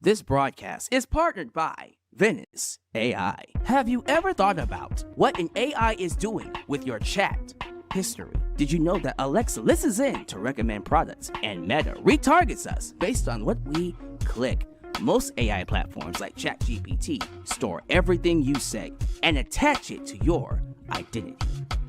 This broadcast is partnered by Venice AI. Have you ever thought about what an AI is doing with your chat history? Did you know that Alexa listens in to recommend products and Meta retargets us based on what we click? Most AI platforms like ChatGPT store everything you say and attach it to your identity.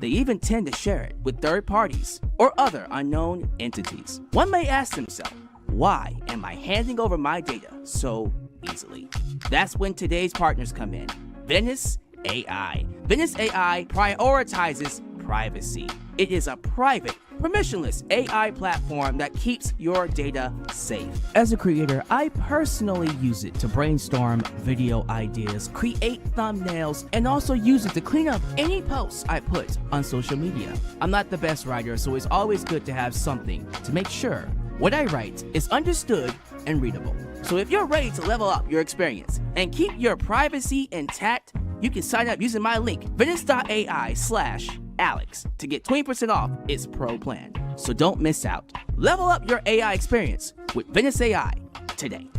They even tend to share it with third parties or other unknown entities. One may ask themselves, why am I handing over my data so easily? That's when today's partners come in. Venice AI. Venice AI prioritizes privacy. It is a private, permissionless AI platform that keeps your data safe. As a creator, I personally use it to brainstorm video ideas, create thumbnails, and also use it to clean up any posts I put on social media. I'm not the best writer, so it's always good to have something to make sure what I write is understood and readable. So if you're ready to level up your experience and keep your privacy intact, you can sign up using my link, venice.ai/Alyx, to get 20% off its pro plan. So don't miss out. Level up your AI experience with Venice AI today.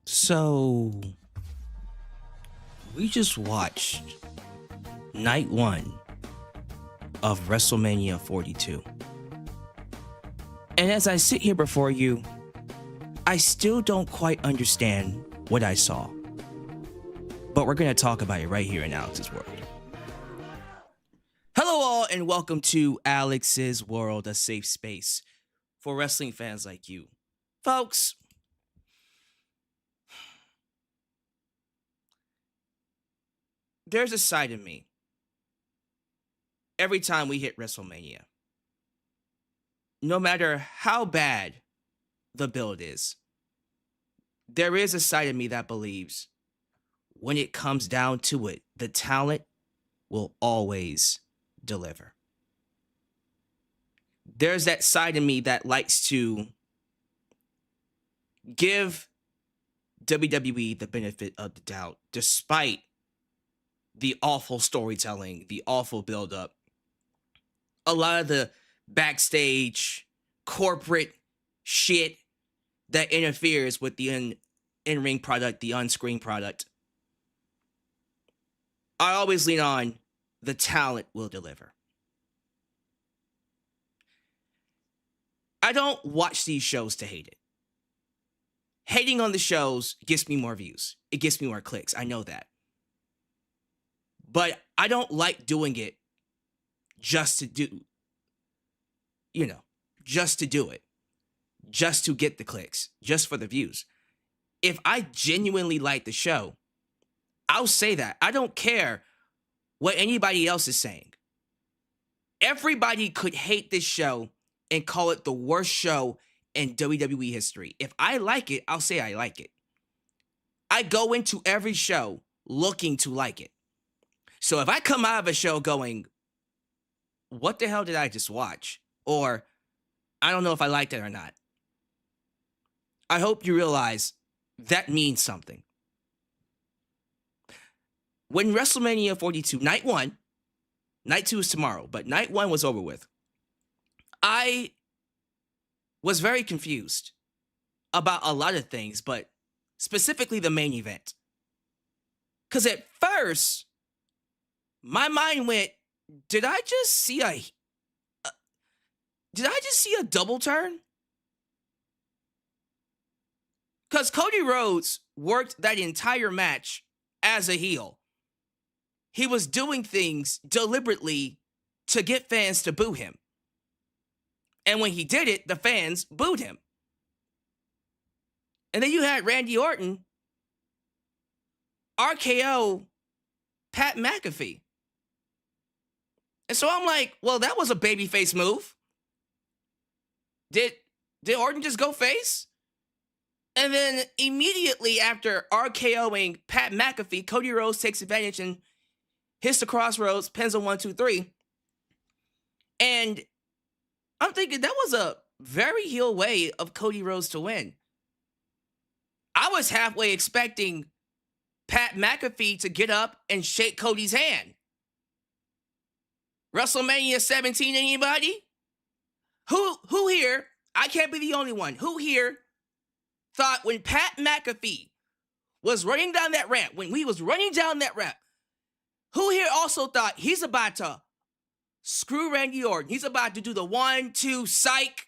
So, we just watched night one of WrestleMania 42. And as I sit here before you, I still don't quite understand what I saw. But we're going to talk about it right here in Alyx's World. Hello all, and welcome to Alyx's World, a safe space for wrestling fans like you. Folks, there's a side of me every time we hit WrestleMania. No matter how bad the build is, there is a side of me that believes when it comes down to it, the talent will always deliver. There's that side of me that likes to give WWE the benefit of the doubt, despite the awful storytelling, the awful build-up, a lot of the backstage corporate shit that interferes with the in-ring product, the on-screen product. I always lean on the talent will deliver. I don't watch these shows to hate it. Hating on the shows gets me more views. It gets me more clicks. I know that. But I don't like doing it just to do, just to do it. Just to get the clicks. Just for the views. If I genuinely like the show, I'll say that. I don't care what anybody else is saying. Everybody could hate this show and call it the worst show in WWE history. If I like it, I'll say I like it. I go into every show looking to like it. So if I come out of a show going, what the hell did I just watch? Or, I don't know if I liked it or not. I hope you realize that means something. When WrestleMania 42, night one, night two is tomorrow, but night one was over with, I was very confused about a lot of things, but specifically the main event. Because at first, my mind went, did I just see a double turn? Because Cody Rhodes worked that entire match as a heel. He was doing things deliberately to get fans to boo him. And when he did it, the fans booed him. And then you had Randy Orton RKO Pat McAfee. And so I'm like, well, that was a babyface move. Did Orton just go face? And then immediately after RKOing Pat McAfee, Cody Rhodes takes advantage and hits the crossroads, pins on 1, 2, 3. And I'm thinking that was a very heel way of Cody Rhodes to win. I was halfway expecting Pat McAfee to get up and shake Cody's hand. WrestleMania 17, anybody? Who here, I can't be the only one, who here thought when Pat McAfee was running down that ramp, when he was running down that ramp, who here also thought he's about to screw Randy Orton? He's about to do the 1-2 psych.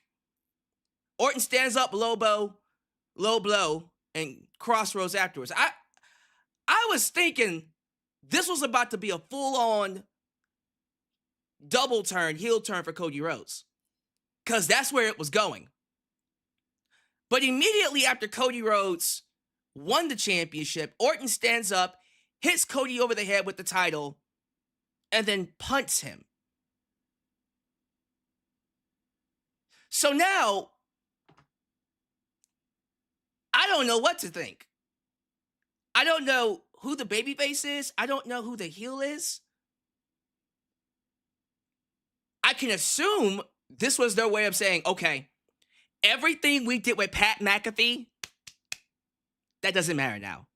Orton stands up, low blow, and crossroads afterwards. I was thinking this was about to be a full-on double turn, heel turn for Cody Rhodes. Because that's where it was going. But immediately after Cody Rhodes won the championship, Orton stands up, hits Cody over the head with the title, and then punts him. So now, I don't know what to think. I don't know who the babyface is. I don't know who the heel is. I can assume this was their way of saying, okay, everything we did with Pat McAfee, that doesn't matter now.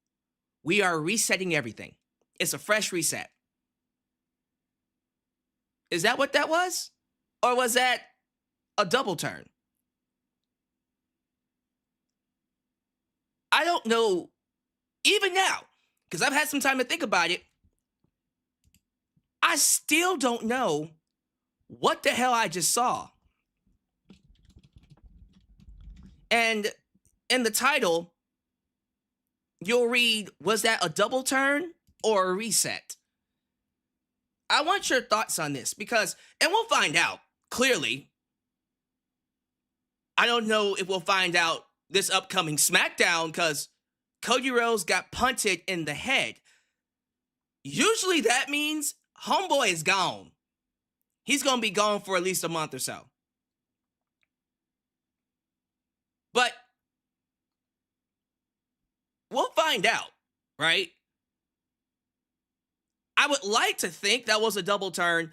We are resetting everything. It's a fresh reset. Is that what that was? Or was that a double turn? I don't know, even now, because I've had some time to think about it. I still don't know what the hell I just saw. And in the title, you'll read, was that a double turn or a reset? I want your thoughts on this because, and we'll find out clearly. I don't know if we'll find out this upcoming SmackDown because Cody Rhodes got punted in the head. Usually that means homeboy is gone. He's going to be gone for at least a month or so. But we'll find out, right? I would like to think that was a double turn,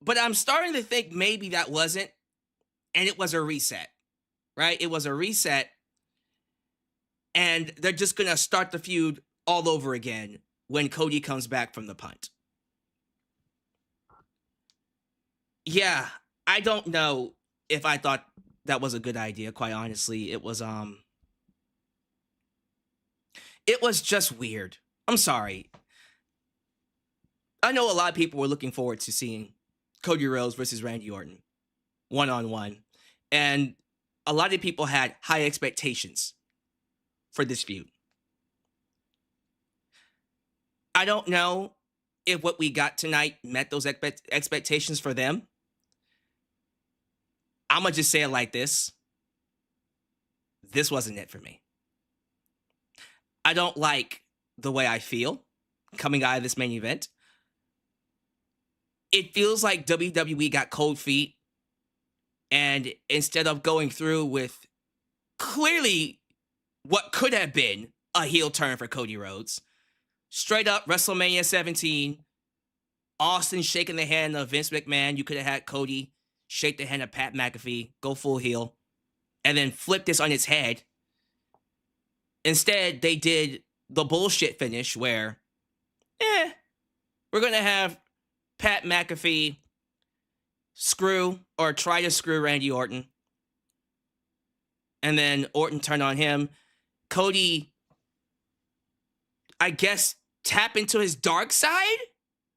but I'm starting to think maybe that wasn't, and it was a reset, right? It was a reset, and they're just going to start the feud all over again when Cody comes back from the punt. Yeah, I don't know if I thought that was a good idea, quite honestly. It was just weird. I'm sorry. I know a lot of people were looking forward to seeing Cody Rhodes versus Randy Orton one-on-one. And a lot of people had high expectations for this feud. I don't know if what we got tonight met those expectations for them. I'm going to just say it like this. This wasn't it for me. I don't like the way I feel coming out of this main event. It feels like WWE got cold feet, and instead of going through with clearly what could have been a heel turn for Cody Rhodes, straight up WrestleMania 17, Austin shaking the hand of Vince McMahon, you could have had Cody shake the hand of Pat McAfee, go full heel, and then flip this on its head. Instead, they did the bullshit finish where, we're going to have Pat McAfee screw or try to screw Randy Orton. And then Orton turned on him. Cody, I guess, tap into his dark side?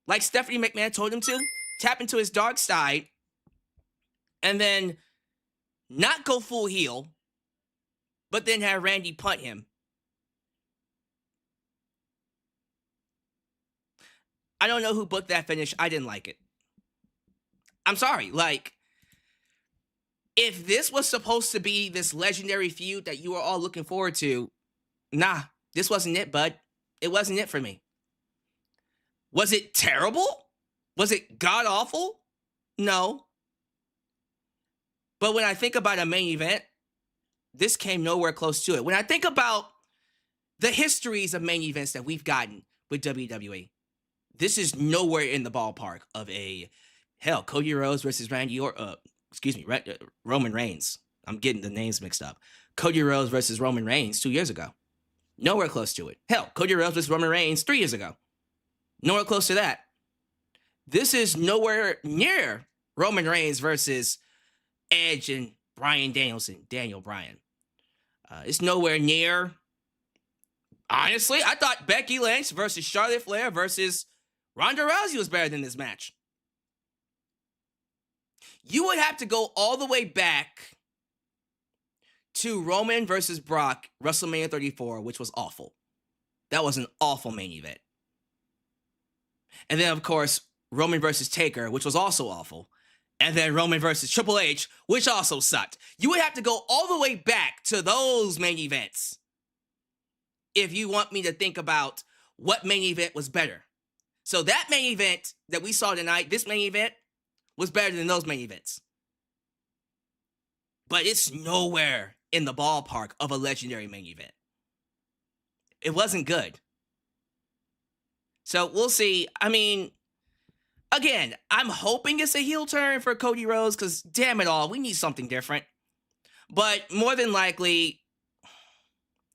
Like Stephanie McMahon told him to? Tap into his dark side. And then not go full heel, but then have Randy punt him. I don't know who booked that finish. I didn't like it. I'm sorry. Like, if this was supposed to be this legendary feud that you were all looking forward to, nah, this wasn't it, bud. It wasn't it for me. Was it terrible? Was it god-awful? No. But when I think about a main event, this came nowhere close to it. When I think about the histories of main events that we've gotten with WWE, this is nowhere in the ballpark of Cody Rhodes versus Roman Reigns. I'm getting the names mixed up. Cody Rhodes versus Roman Reigns 2 years ago. Nowhere close to it. Hell, Cody Rhodes versus Roman Reigns 3 years ago. Nowhere close to that. This is nowhere near Roman Reigns versus Edge and Daniel Bryan. It's nowhere near. Honestly, I thought Becky Lynch versus Charlotte Flair versus Ronda Rousey was better than this match. You would have to go all the way back to Roman versus Brock, WrestleMania 34, which was awful. That was an awful main event. And then, of course, Roman versus Taker, which was also awful. And then Roman versus Triple H, which also sucked. You would have to go all the way back to those main events if you want me to think about what main event was better. So that main event that we saw tonight, this main event, was better than those main events. But it's nowhere in the ballpark of a legendary main event. It wasn't good. So we'll see. I mean, again, I'm hoping it's a heel turn for Cody Rhodes because, damn it all, we need something different. But more than likely,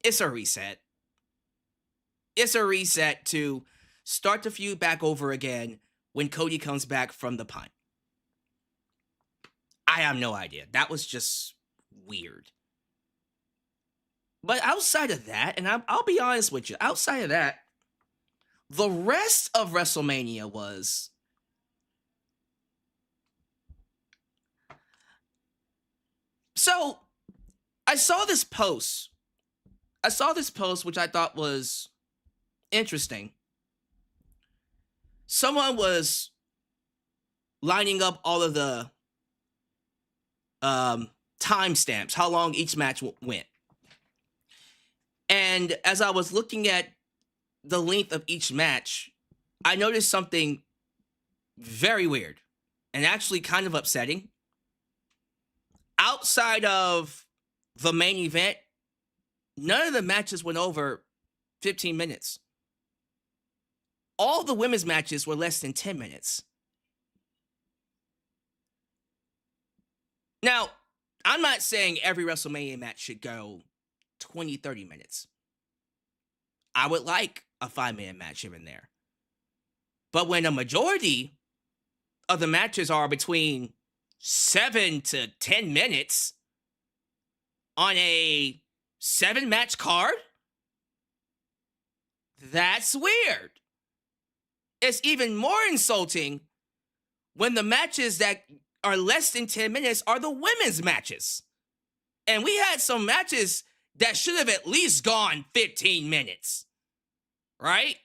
it's a reset. It's a reset to start the feud back over again when Cody comes back from the punt. I have no idea. That was just weird. But outside of that, and I'll be honest with you, outside of that, the rest of WrestleMania was... So, I saw this post which I thought was interesting. Someone was lining up all of the timestamps, how long each match went. And as I was looking at the length of each match, I noticed something very weird and actually kind of upsetting. Outside of the main event, none of the matches went over 15 minutes. All the women's matches were less than 10 minutes. Now, I'm not saying every WrestleMania match should go 20, 30 minutes. I would like a 5-minute match here and there. But when a majority of the matches are between 7 to 10 minutes on a 7-match card, that's weird. It's even more insulting when the matches that are less than 10 minutes are the women's matches. And we had some matches that should have at least gone 15 minutes. Right?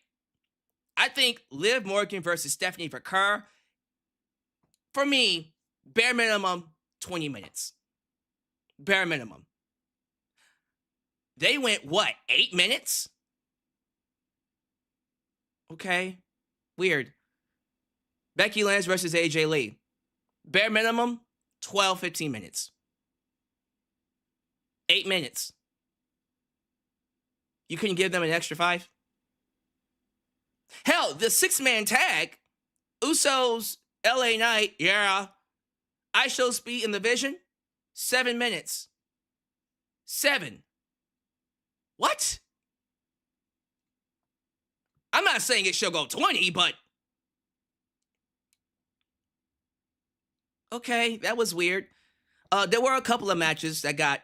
I think Liv Morgan versus Stephanie Vaquer, for me, bare minimum, 20 minutes. Bare minimum. They went, 8 minutes? Okay. Weird. Becky Lynch versus AJ Lee. Bare minimum, 12, 15 minutes. 8 minutes. You couldn't give them an extra 5? Hell, the 6-man tag, Usos, LA Knight, I Show Speed in the Vision, 7 minutes. 7. What? I'm not saying it should go 20, but... Okay, that was weird. There were a couple of matches that got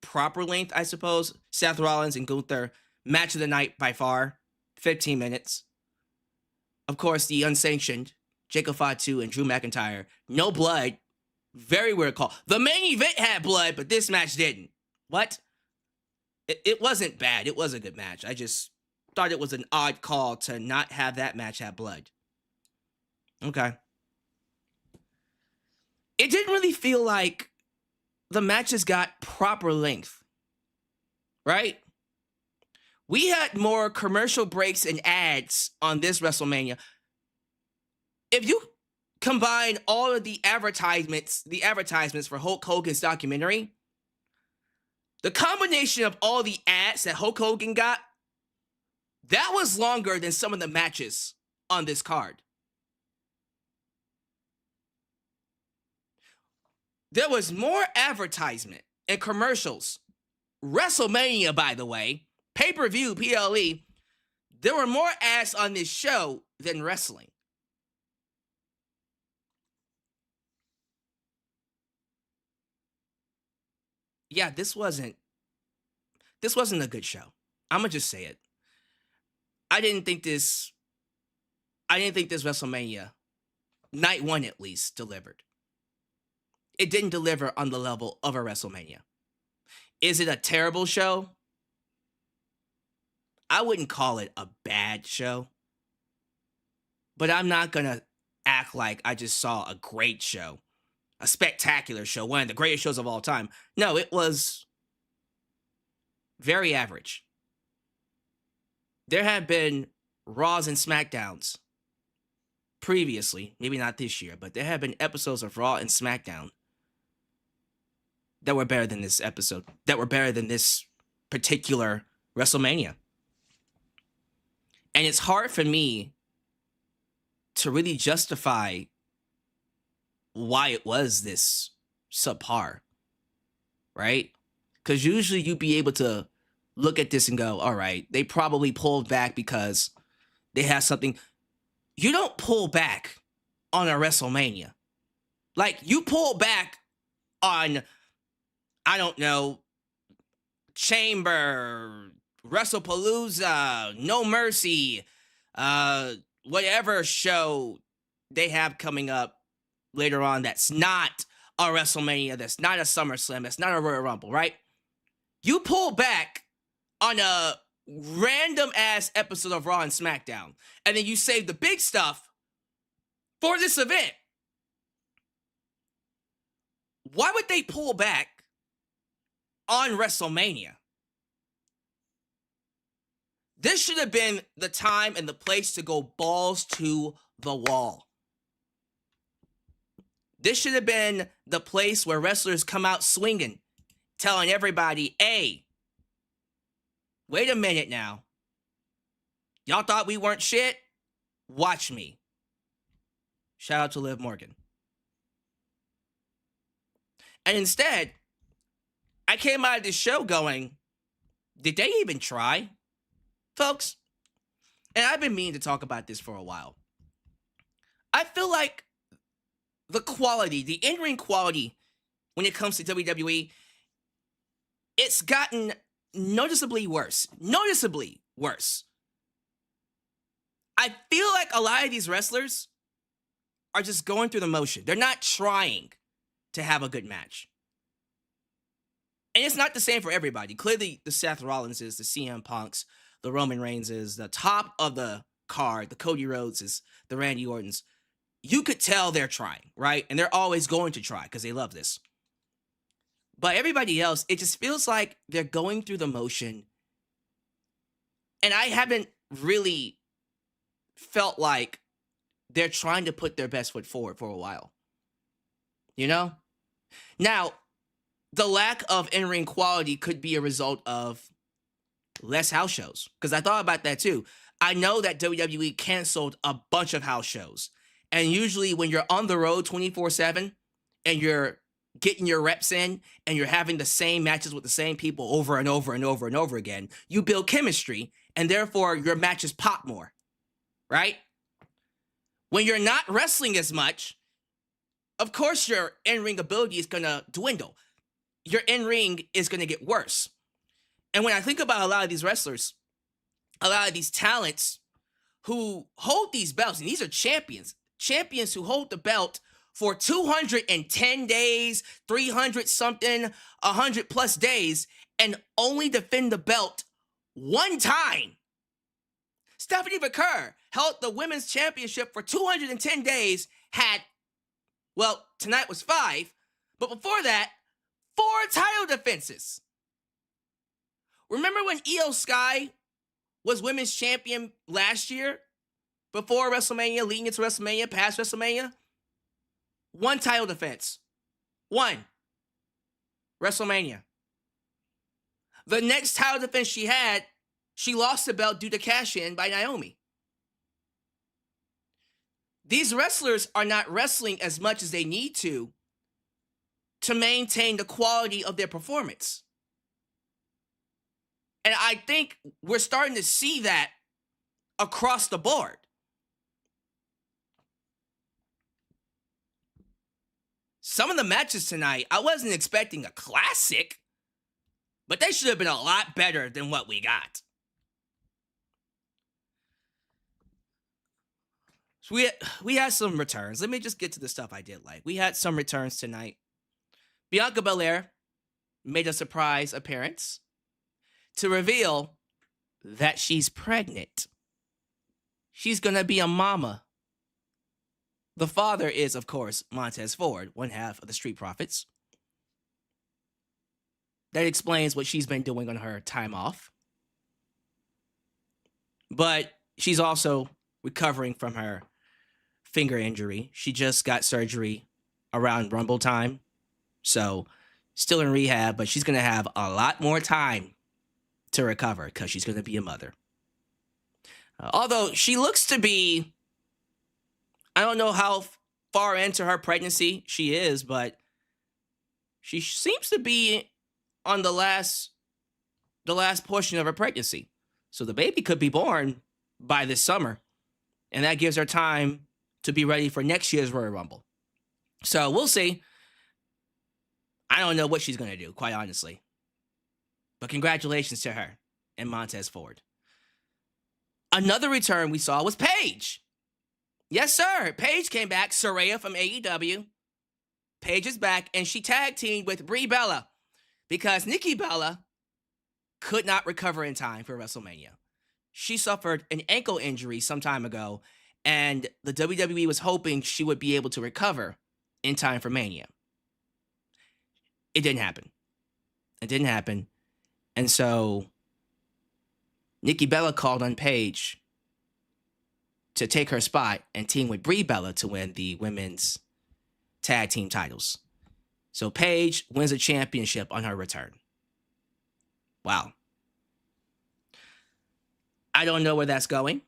proper length, I suppose. Seth Rollins and Gunther, match of the night by far, 15 minutes. Of course, the unsanctioned, Jacob Fatu and Drew McIntyre, no blood, very weird call. The main event had blood, but this match didn't. What? It wasn't bad. It was a good match. I just thought it was an odd call to not have that match have blood. Okay. It didn't really feel like the matches got proper length. Right? We had more commercial breaks and ads on this WrestleMania. If you combine all of the advertisements for Hulk Hogan's documentary, the combination of all the ads that Hulk Hogan got, that was longer than some of the matches on this card. There was more advertisement and commercials. WrestleMania, by the way, pay-per-view, PLE, there were more ads on this show than wrestling. yeah, this wasn't a good show. I'm gonna just say it. I didn't think this WrestleMania, night one at least, delivered. It didn't deliver on the level of a WrestleMania. Is it a terrible show? I wouldn't call it a bad show. But I'm not gonna act like I just saw a great show, a spectacular show, one of the greatest shows of all time. No, it was very average. There have been Raws and SmackDowns previously, maybe not this year, but there have been episodes of Raw and SmackDown that were better than this episode, that were better than this particular WrestleMania. And it's hard for me to really justify why it was this subpar, right? Because usually you'd be able to look at this and go, all right, they probably pulled back because they have something. You don't pull back on a WrestleMania. Like, you pull back on, I don't know, Chamber, WrestlePalooza, No Mercy, whatever show they have coming up later on that's not a WrestleMania, that's not a SummerSlam, that's not a Royal Rumble, right? You pull back on a random ass episode of Raw and SmackDown, and then you save the big stuff for this event. Why would they pull back on WrestleMania? This should have been the time and the place to go balls to the wall. This should have been the place where wrestlers come out swinging, telling everybody, hey, wait a minute now. Y'all thought we weren't shit? Watch me. Shout out to Liv Morgan. And instead, I came out of this show going, did they even try? Folks, and I've been meaning to talk about this for a while. I feel like the quality, the in-ring quality when it comes to WWE, it's gotten noticeably worse. Noticeably worse. I feel like a lot of these wrestlers are just going through the motion. They're not trying to have a good match. And it's not the same for everybody. Clearly, the Seth Rollinses, the CM Punks, the Roman Reigns, the top of the card, the Cody Rhodes, the Randy Ortons. You could tell they're trying, right? And they're always going to try because they love this. But everybody else, it just feels like they're going through the motion. And I haven't really felt like they're trying to put their best foot forward for a while. You know? Now, the lack of in-ring quality could be a result of less house shows. Because I thought about that too. I know that WWE canceled a bunch of house shows. And usually when you're on the road 24/7 and you're getting your reps in and you're having the same matches with the same people over and over and over and over again, you build chemistry and therefore your matches pop more, right? When you're not wrestling as much, of course your in-ring ability is going to dwindle. Your in-ring is going to get worse. And when I think about a lot of these wrestlers, a lot of these talents who hold these belts, and these are champions who hold the belt for 210 days, 300 something, 100 plus days, and only defend the belt one time. Stephanie McCurr held the women's championship for 210 days, had, well, tonight was 5, but before that, 4 title defenses. Remember when Io Sky was women's champion last year? Before WrestleMania, leading into WrestleMania, past WrestleMania? 1 title defense. 1. WrestleMania. The next title defense she had, she lost the belt due to cash-in by Naomi. These wrestlers are not wrestling as much as they need to maintain the quality of their performance. And I think we're starting to see that across the board. Some of the matches tonight, I wasn't expecting a classic. But they should have been a lot better than what we got. So we had some returns. Let me just get to the stuff I did like. We had some returns tonight. Bianca Belair made a surprise appearance to reveal that she's pregnant. She's going to be a mama. The father is, of course, Montez Ford, one half of the Street Profits. That explains what she's been doing on her time off. But she's also recovering from her finger injury. She just got surgery around Rumble time. So, still in rehab, but she's going to have a lot more time to recover because she's going to be a mother. Although she looks to be, I don't know how far into her pregnancy she is, but she seems to be on the last portion of her pregnancy. So the baby could be born by this summer, and that gives her time to be ready for next year's Royal Rumble. So we'll see. I don't know what she's going to do, quite honestly. But congratulations to her and Montez Ford. Another return we saw was PAIGE. Yes, sir. PAIGE came back. Saraya from AEW. PAIGE is back, and she tag teamed with Brie Bella because Nikki Bella could not recover in time for WrestleMania. She suffered an ankle injury some time ago, and the WWE was hoping she would be able to recover in time for Mania. It didn't happen. It didn't happen. And so Nikki Bella called on PAIGE to take her spot and team with Brie Bella to win the women's tag team titles. So PAIGE wins a championship on her return. Wow. I don't know where that's going.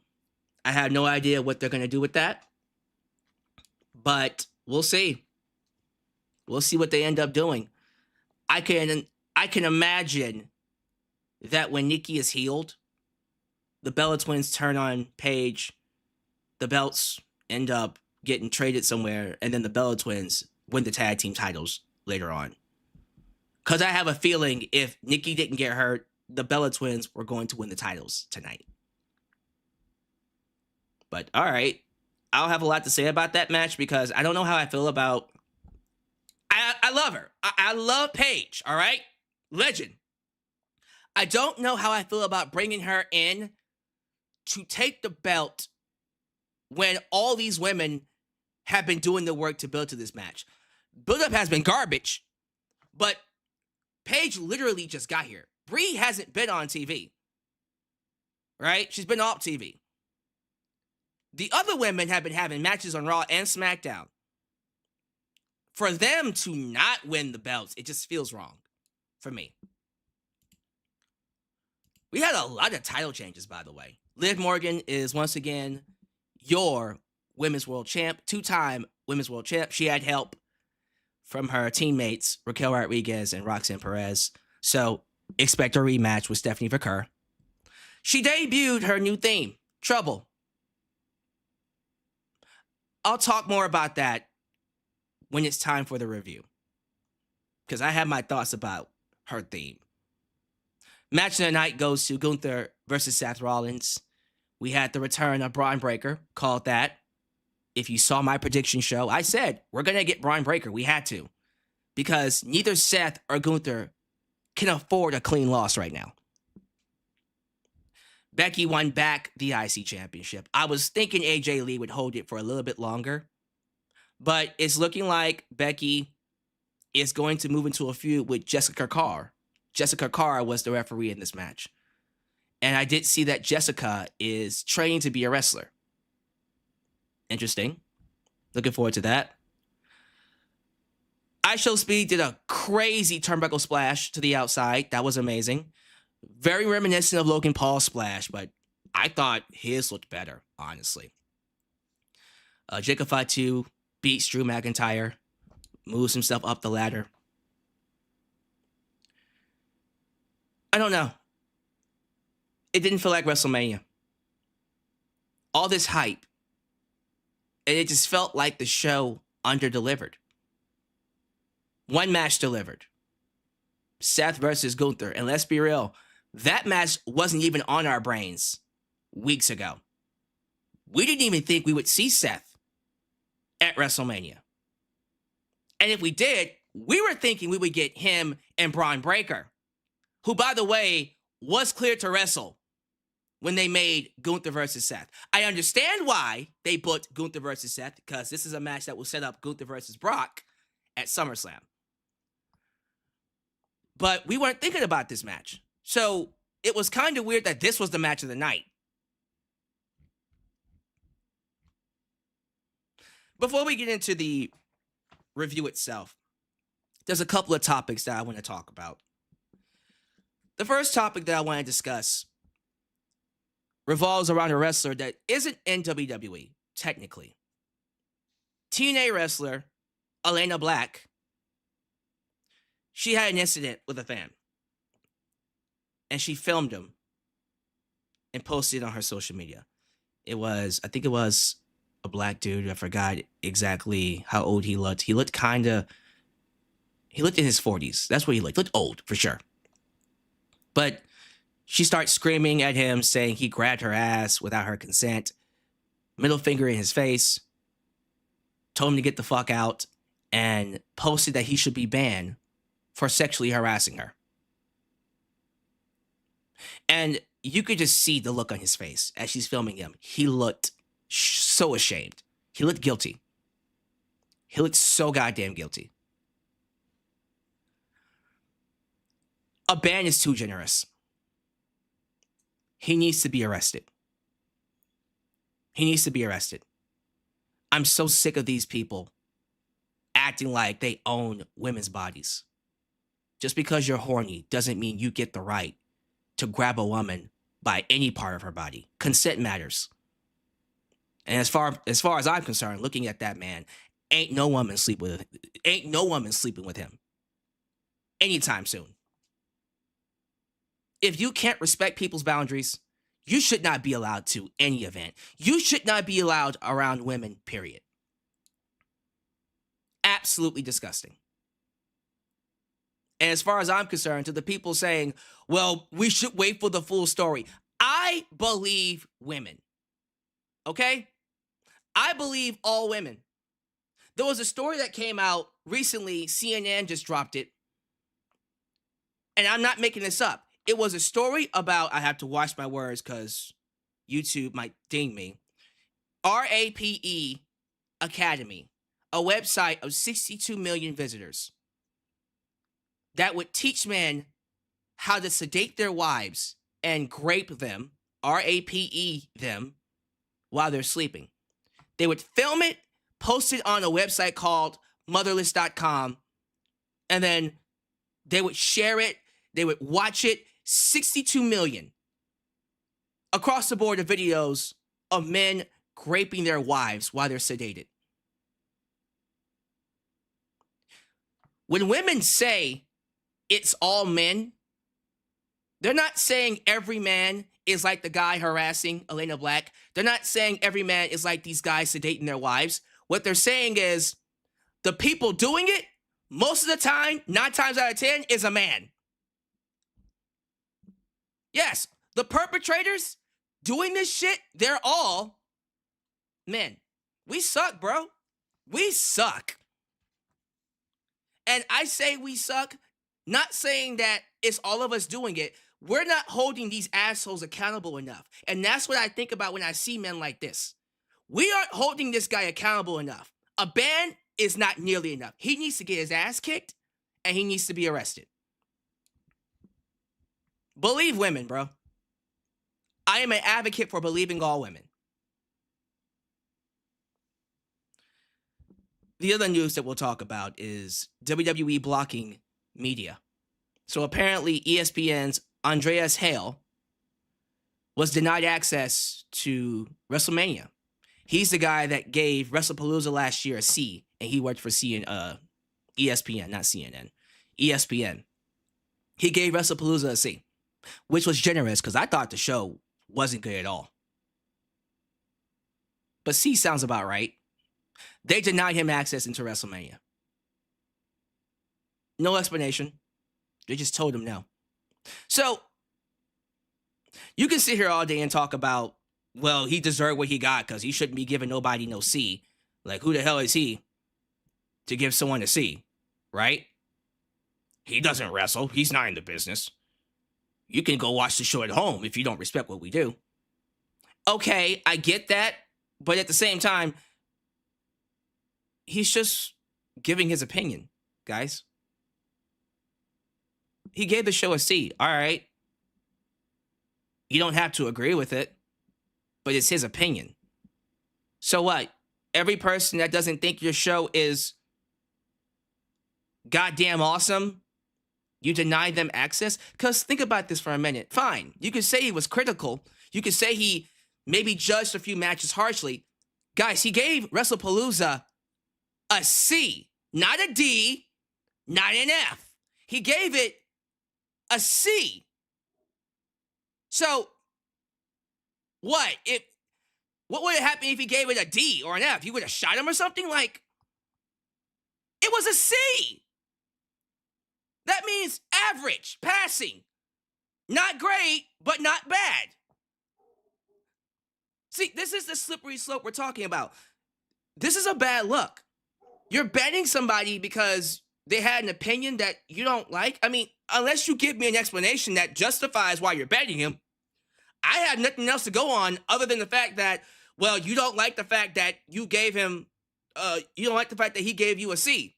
I have no idea what they're going to do with that. But we'll see. We'll see what they end up doing. I can imagine that when Nikki is healed, the Bella Twins turn on PAIGE, the belts end up getting traded somewhere, and then the Bella Twins win the tag team titles later on. Because I have a feeling if Nikki didn't get hurt, the Bella Twins were going to win the titles tonight. But all right, I'll have a lot to say about that match because I don't know how I feel about... I love her. I love PAIGE, all right? Legend. I don't know how I feel about bringing her in to take the belt when all these women have been doing the work to build to this match. Build-up has been garbage, but PAIGE literally just got here. Brie hasn't been on TV, right? She's been off TV. The other women have been having matches on Raw and SmackDown. For them to not win the belts, it just feels wrong for me. We had a lot of title changes, by the way. Liv Morgan is once again your Women's World Champ, two-time Women's World Champ. She had help from her teammates, Raquel Rodriguez and Roxanne Perez. So expect a rematch with Stephanie Vaquer. She debuted her new theme, Trouble. I'll talk more about that when it's time for the review, because I have my thoughts about her theme. Match of the night goes to Gunther versus Seth Rollins. We had the return of Braun Breaker, called that. If you saw my prediction show, I said, we're going to get Braun Breaker. We had to, because neither Seth or Gunther can afford a clean loss right now. Becky won back the IC Championship. I was thinking AJ Lee would hold it for a little bit longer, but it's looking like Becky is going to move into a feud with Jessica Carr. Jessica Carr was the referee in this match. And I did see that Jessica is training to be a wrestler. Interesting. Looking forward to that. IShowSpeed did a crazy turnbuckle splash to the outside. That was amazing. Very reminiscent of Logan Paul's splash, but I thought his looked better, honestly. Jacob Fatu beats Drew McIntyre, moves himself up the ladder. I don't know. It didn't feel like WrestleMania. All this hype, and it just felt like the show under-delivered. One match delivered. Seth versus Gunther. And let's be real, that match wasn't even on our brains weeks ago. We didn't even think we would see Seth at WrestleMania. And if we did, we were thinking we would get him and Braun Breaker, who, by the way, was cleared to wrestle when they made Gunther versus Seth. I understand why they booked Gunther versus Seth, because this is a match that will set up Gunther versus Brock at SummerSlam. But we weren't thinking about this match. So it was kind of weird that this was the match of the night. Before we get into the review itself, there's a couple of topics that I want to talk about. The first topic that I want to discuss revolves around a wrestler that isn't in WWE, technically. TNA wrestler Alyna Black, she had an incident with a fan. And she filmed him and posted it on her social media. I think it was a black dude. I forgot exactly how old he looked. He looked in his 40s. That's what he looked. He looked old, for sure. But she starts screaming at him, saying he grabbed her ass without her consent, middle finger in his face, told him to get the fuck out, and posted that he should be banned for sexually harassing her. And you could just see the look on his face as she's filming him. He looked so ashamed. He looked guilty. He looked so goddamn guilty. A ban is too generous. He needs to be arrested. He needs to be arrested. I'm so sick of these people acting like they own women's bodies. Just because you're horny doesn't mean you get the right to grab a woman by any part of her body. Consent matters. And as far as I'm concerned, looking at that man, ain't no woman sleeping with him anytime soon. If you can't respect people's boundaries, you should not be allowed to any event. You should not be allowed around women, period. Absolutely disgusting. And as far as I'm concerned, to the people saying, well, we should wait for the full story, I believe women. Okay? I believe all women. There was a story that came out recently. CNN just dropped it. And I'm not making this up. It was a story about, I have to watch my words because YouTube might ding me. RAPE Academy, a website of 62 million visitors that would teach men how to sedate their wives and grape them, RAPE them, while they're sleeping. They would film it, post it on a website called motherless.com, and then they would share it, they would watch it. 62 million across the board of videos of men graping their wives while they're sedated. When women say it's all men, they're not saying every man is like the guy harassing Alyna Black. They're not saying every man is like these guys sedating their wives. What they're saying is the people doing it, most of the time, 9 times out of 10, is a man. Yes, the perpetrators doing this shit, they're all men. We suck, bro. We suck. And I say we suck, not saying that it's all of us doing it. We're not holding these assholes accountable enough. And that's what I think about when I see men like this. We aren't holding this guy accountable enough. A ban is not nearly enough. He needs to get his ass kicked, and he needs to be arrested. Believe women, bro. I am an advocate for believing all women. The other news that we'll talk about is WWE blocking media. So apparently ESPN's Andreas Hale was denied access to WrestleMania. He's the guy that gave WrestlePalooza last year a C, and he worked for ESPN, not CNN. ESPN. He gave WrestlePalooza a C, which was generous because I thought the show wasn't good at all. But C sounds about right. They denied him access into WrestleMania. No explanation. They just told him no. So you can sit here all day and talk about, well, he deserved what he got because he shouldn't be giving nobody no C. Like, who the hell is he to give someone a C, right? He doesn't wrestle. He's not in the business. You can go watch the show at home if you don't respect what we do. Okay, I get that. But at the same time, he's just giving his opinion, guys. He gave the show a C. All right. You don't have to agree with it, but it's his opinion. So what? Every person that doesn't think your show is goddamn awesome, you deny them access? Because think about this for a minute. Fine. You could say he was critical. You could say he maybe judged a few matches harshly. Guys, he gave WrestlePalooza a C, not a D, not an F. He gave it a C. So, what would have happened if he gave it a D or an F? You would have shot him or something? Like, it was a C. That means average, passing. Not great, but not bad. See, this is the slippery slope we're talking about. This is a bad look. You're betting somebody because they had an opinion that you don't like. I mean, unless you give me an explanation that justifies why you're betting him, I have nothing else to go on other than the fact that, well, you don't like the fact that you gave him, you don't like the fact that he gave you a C.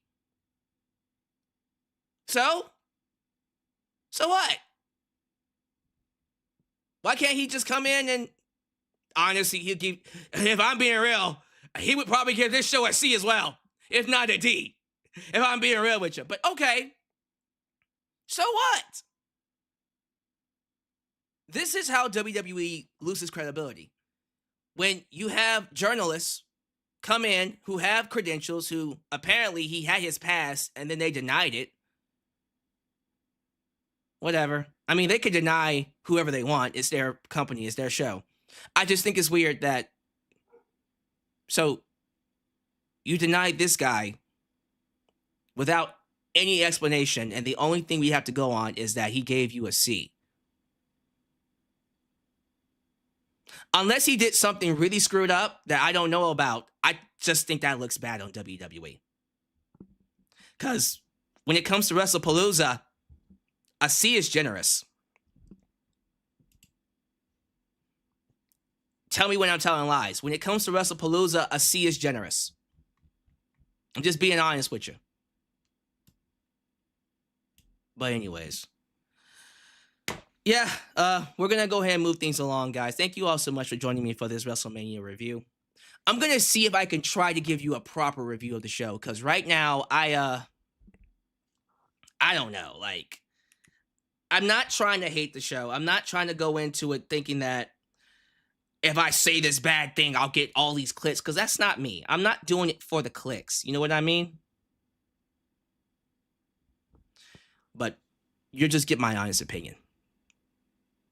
So what? Why can't he just come in and, honestly, if I'm being real, he would probably give this show a C as well, if not a D, if I'm being real with you. But okay, so what? This is how WWE loses credibility. When you have journalists come in who have credentials, who apparently he had his past and then they denied it. Whatever. I mean, they could deny whoever they want. It's their company. It's their show. I just think it's weird that, so you denied this guy without any explanation, and the only thing we have to go on is that he gave you a C. Unless he did something really screwed up that I don't know about, I just think that looks bad on WWE. Because when it comes to WrestlePalooza, a C is generous. Tell me when I'm telling lies. When it comes to WrestlePalooza, a C is generous. I'm just being honest with you. But anyways. Yeah, we're going to go ahead and move things along, guys. Thank you all so much for joining me for this WrestleMania review. I'm going to see if I can try to give you a proper review of the show. Because right now, I don't know. Like, I'm not trying to hate the show. I'm not trying to go into it thinking that if I say this bad thing, I'll get all these clicks. Because that's not me. I'm not doing it for the clicks. You know what I mean? But you'll just get my honest opinion,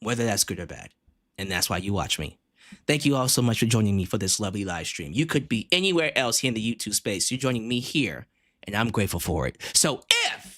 whether that's good or bad. And that's why you watch me. Thank you all so much for joining me for this lovely live stream. You could be anywhere else here in the YouTube space. You're joining me here, and I'm grateful for it. So if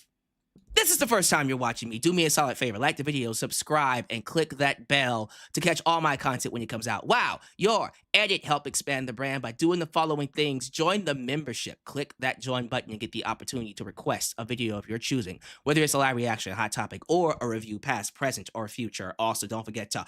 this is the first time you're watching me, do me a solid favor. Like the video, subscribe, and click that bell to catch all my content when it comes out. Wow, your edit help expand the brand by doing the following things. Join the membership. Click that join button and get the opportunity to request a video of your choosing, whether it's a live reaction, a hot topic, or a review, past, present, or future. Also, don't forget to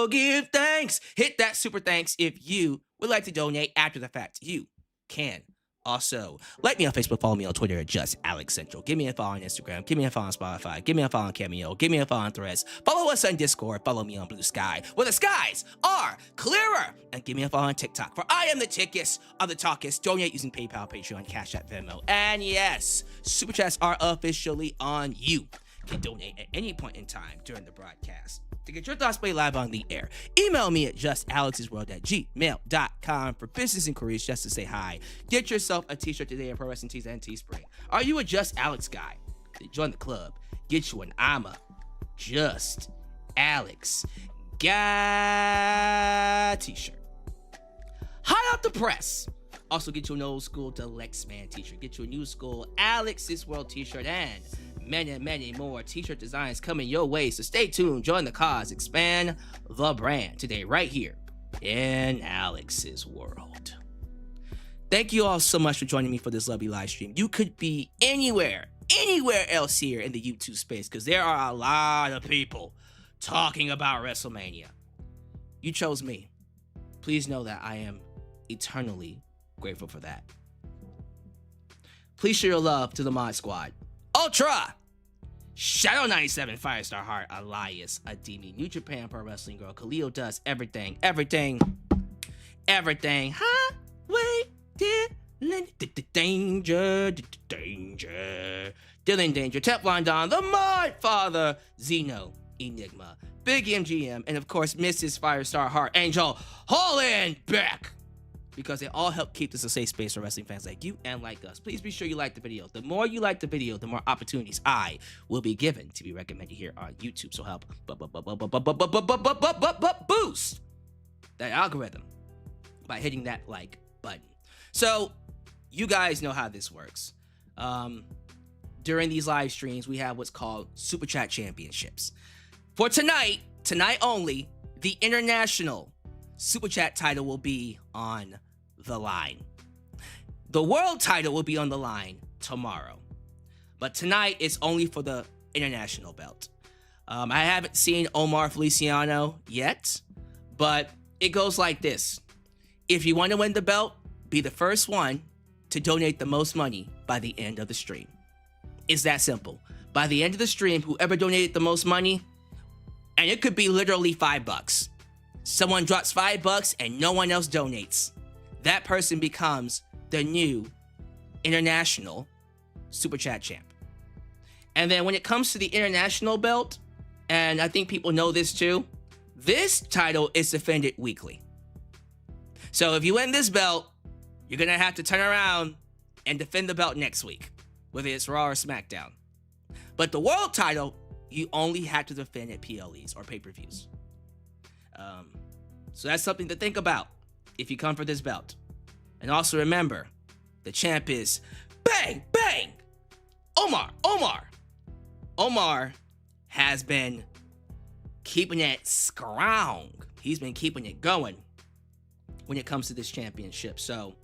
give thanks. Hit that super thanks if you would like to donate after the fact. You can. Also, like me on Facebook, follow me on Twitter at Just Alex Central. Give me a follow on Instagram. Give me a follow on Spotify. Give me a follow on Cameo. Give me a follow on Threads. Follow us on Discord. Follow me on Blue Sky, where the skies are clearer. And give me a follow on TikTok, for I am the tickest of the talkest. Donate using PayPal, Patreon, Cash App, Venmo. And yes, Super Chats are officially on. You can donate at any point in time during the broadcast. To get your thoughts played live on the air, email me at justalexsworld@gmail.com for business inquiries, just to say hi. Get yourself a t-shirt today at Pro Wrestling Tees and Teespring. Are you a Just Alex guy? Then join the club. Get you an I'm a Just Alex guy t-shirt. Hot out the press. Also get you an old school Deluxe Man t-shirt. Get you a new school Alex's World t-shirt, and many more t-shirt designs coming your way. So stay tuned, join the cause, expand the brand today right here in Alyx's world. Thank you all so much for joining me for this lovely live stream. You could be anywhere else here in the YouTube space because there are a lot of people talking about WrestleMania. You chose me. Please know that I am eternally grateful for that. Please show your love to the Mod Squad. Ultra! Shadow 97, Firestar Heart, Elias, Ademi, New Japan Pro Wrestling Girl, Khalil Does Everything. Huh? Wait, Danger. Dylan Danger, Teflon Don, The Mod Father, Zeno, Enigma, Big MGM, and of course, Mrs. Firestar Heart, Angel, Hollenbeck. Because they all help keep this a safe space for wrestling fans like you and like us. Please be sure you like the video. The more you like the video, the more opportunities I will be given to be recommended here on YouTube. So help boost that algorithm by hitting that like button. So you guys know how this works. During these live streams, we have what's called Superchat Championships. For tonight only, the international Superchat title will be on the line. The world title will be on the line tomorrow. But tonight it's only for the international belt. I haven't seen Omar Feliciano yet, but it goes like this. If you want to win the belt, be the first one to donate the most money by the end of the stream. It's that simple. By the end of the stream, whoever donated the most money, and it could be literally $5. Someone drops $5 and no one else donates. That person becomes the new international Super Chat champ. And then when it comes to the international belt, and I think people know this too, this title is defended weekly. So if you win this belt, you're going to have to turn around and defend the belt next week, whether it's Raw or SmackDown. But the world title, you only have to defend at PLEs or pay-per-views. So that's something to think about if you come for this belt. And also remember, the champ is Bang Bang Omar. Omar has been keeping it strong. He's been keeping it going when it comes to this championship. So